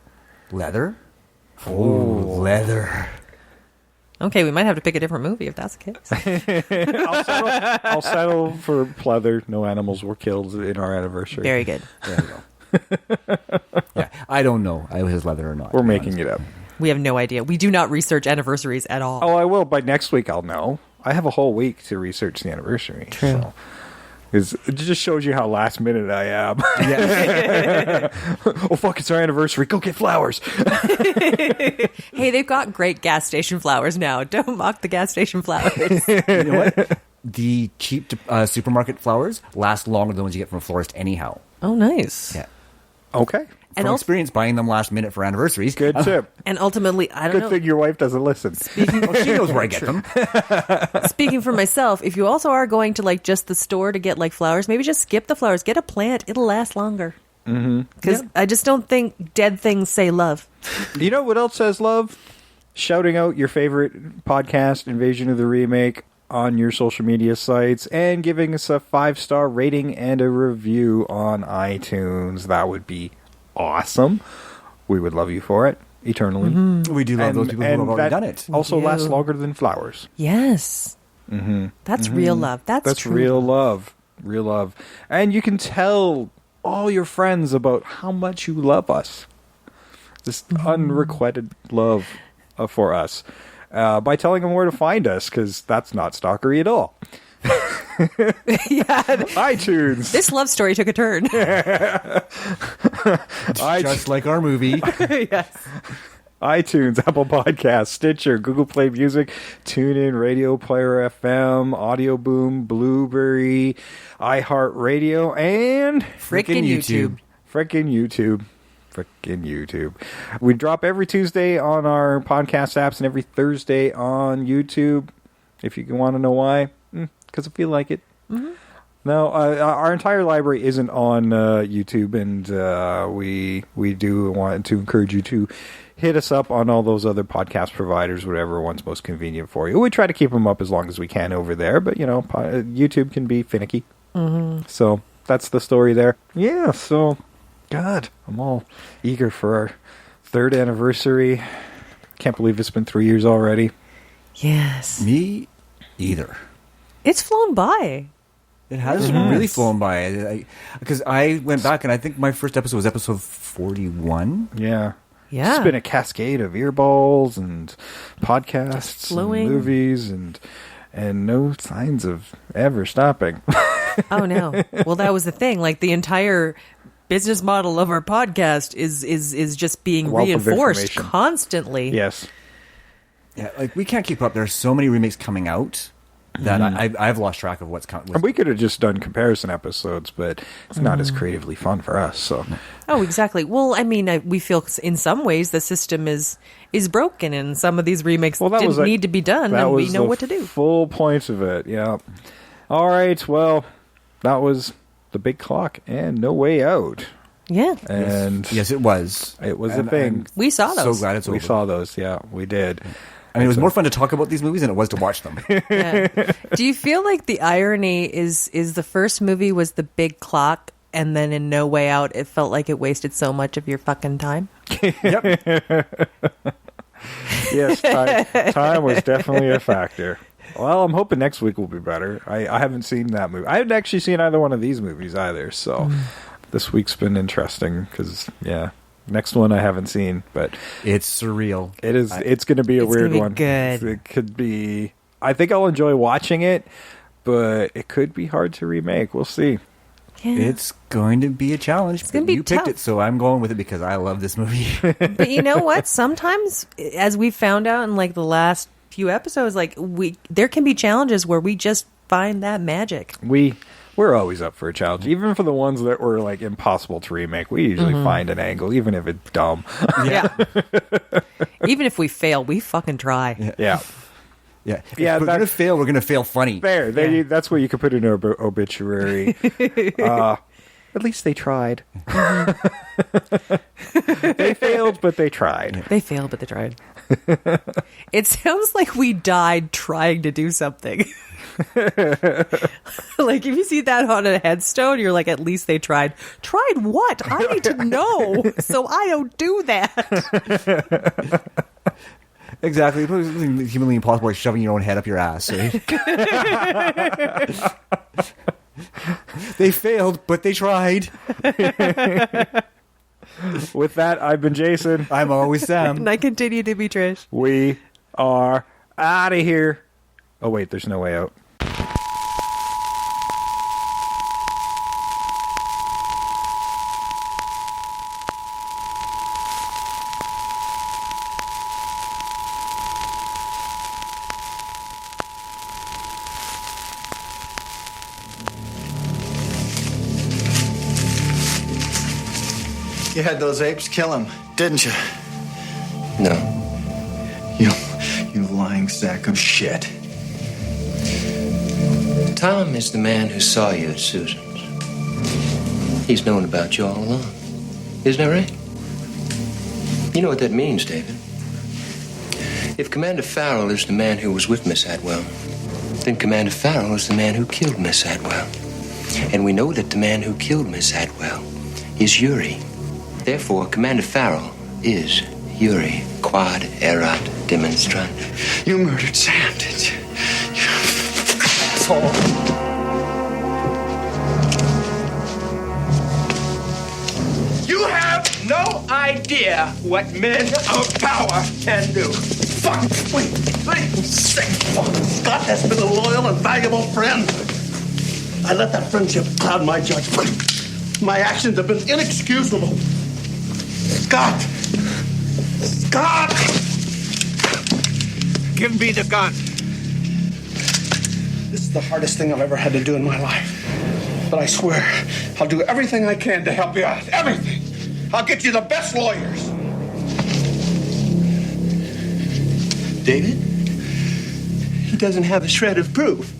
Leather? Oh, leather. Okay, we might have to pick a different movie if that's the case. I'll settle for pleather. No animals were killed in our anniversary. Very good. There we go. Yeah, I don't know if it was leather or not. We're making it up. We have no idea. We do not research anniversaries at all. Oh, I will. By next week, I'll know. I have a whole week to research the anniversary. True. So. It just shows you how last minute I am. Yeah. Oh, fuck, it's our anniversary. Go get flowers. Hey, they've got great gas station flowers now. Don't mock the gas station flowers. You know what? The cheap supermarket flowers last longer than the ones you get from a florist anyhow. Oh, nice. Yeah. Okay. From experience, buying them last minute for anniversaries. Good tip. And ultimately, I don't Good know. thing your wife doesn't listen. She knows where I get them. Speaking for myself, if you also are going to just the store to get flowers, maybe just skip the flowers. Get a plant. It'll last longer. Because I just don't think dead things say love. You know what else says love? Shouting out your favorite podcast, Invasion of the Remake, on your social media sites and giving us a 5-star rating and a review on iTunes. That would be awesome. We would love you for it eternally. We do love those people who have already done it. Also We lasts do. longer than flowers. Yes. That's real love. That's true real love. Real love. And you can tell all your friends about how much you love us. This unrequited love for us. By telling them where to find us, because that's not stalkery at all. Yeah. iTunes. This love story took a turn. Just like our movie. Yes. iTunes, Apple Podcasts, Stitcher, Google Play Music, TuneIn, Radio Player FM, Audio Boom, Blueberry, iHeartRadio, and Frickin' YouTube. Frickin' YouTube. We drop every Tuesday on our podcast apps and every Thursday on YouTube. If you want to know why, because I feel like it. Mm-hmm. No, our entire library isn't on YouTube, and we do want to encourage you to hit us up on all those other podcast providers, whatever one's most convenient for you. We try to keep them up as long as we can over there, but, YouTube can be finicky. Mm-hmm. So that's the story there. Yeah, so, God, I'm all eager for our 3rd anniversary. Can't believe it's been 3 years already. Yes. Me either. It's flown by. It has really flown by. Because I went back, and I think my first episode was episode 41. Yeah. Yeah. It's been a cascade of earballs and podcasts and movies and no signs of ever stopping. Oh, no. Well, that was the thing. Like, the entire business model of our podcast is just being reinforced constantly. Yes. Yeah, like, we can't keep up. There are so many remakes coming out that I've lost track of what's coming. And we could have just done comparison episodes, but it's not as creatively fun for us. So. Oh, exactly. Well, I mean, we feel in some ways the system is broken, and some of these remakes didn't need to be done, and we know what to do. Full point of it, yeah. All right, well, that was The Big Clock and No Way Out. Yeah. And yes, it was. It was a thing. We saw those. So glad it's over. We saw those, yeah, we did. I mean, it was more fun to talk about these movies than it was to watch them. Yeah. Do you feel like the irony is the first movie was The Big Clock, and then in No Way Out, it felt like it wasted so much of your fucking time? Yep. Yes, time was definitely a factor. Well, I'm hoping next week will be better. I haven't seen that movie. I haven't actually seen either one of these movies either, so this week's been interesting because, yeah. Next one I haven't seen, but it's surreal. It is. It's going to be a weird one. Good. It could be. I think I'll enjoy watching it, but it could be hard to remake. We'll see. Yeah. It's going to be a challenge. It's going to be you tough. Picked it, so I'm going with it because I love this movie. But you know what? Sometimes, as we found out in like the last few episodes, like there can be challenges where we just find that magic. We're always up for a challenge, even for the ones that were like impossible to remake. We usually find an angle, even if it's dumb. Yeah. Even if we fail, we fucking try. Yeah. Yeah. If we're going to fail, we're going to fail funny. There. That's where you could put in an obituary. At least they tried. They failed, but they tried. They failed, but they tried. It sounds like we died trying to do something. Like, if you see that on a headstone, you're like, at least they tried. Tried what? I need to know, so I don't do that. Exactly. It's humanly impossible, like shoving your own head up your ass. Right? They failed, but they tried. With that, I've been Jason. I'm always Sam. And I continue to be Trish. We are out of here. Oh, wait, there's no way out. You had those apes kill him, didn't you? No. You lying sack of shit. Tom is the man who saw you at Susan's. He's known about you all along. Isn't that right? You know what that means, David. If Commander Farrell is the man who was with Miss Atwell, then Commander Farrell is the man who killed Miss Atwell. And we know that the man who killed Miss Atwell is Yuri. Therefore, Commander Farrell is Yuri, quad erat demonstrant. You murdered Sam, did you? You asshole. You have no idea what men of power can do. Fuck! Wait. Scott has been a loyal and valuable friend. I let that friendship cloud my judgment. My actions have been inexcusable. Scott! Scott! Give me the gun. This is the hardest thing I've ever had to do in my life. But I swear, I'll do everything I can to help you out. Everything. I'll get you the best lawyers. David? He doesn't have a shred of proof.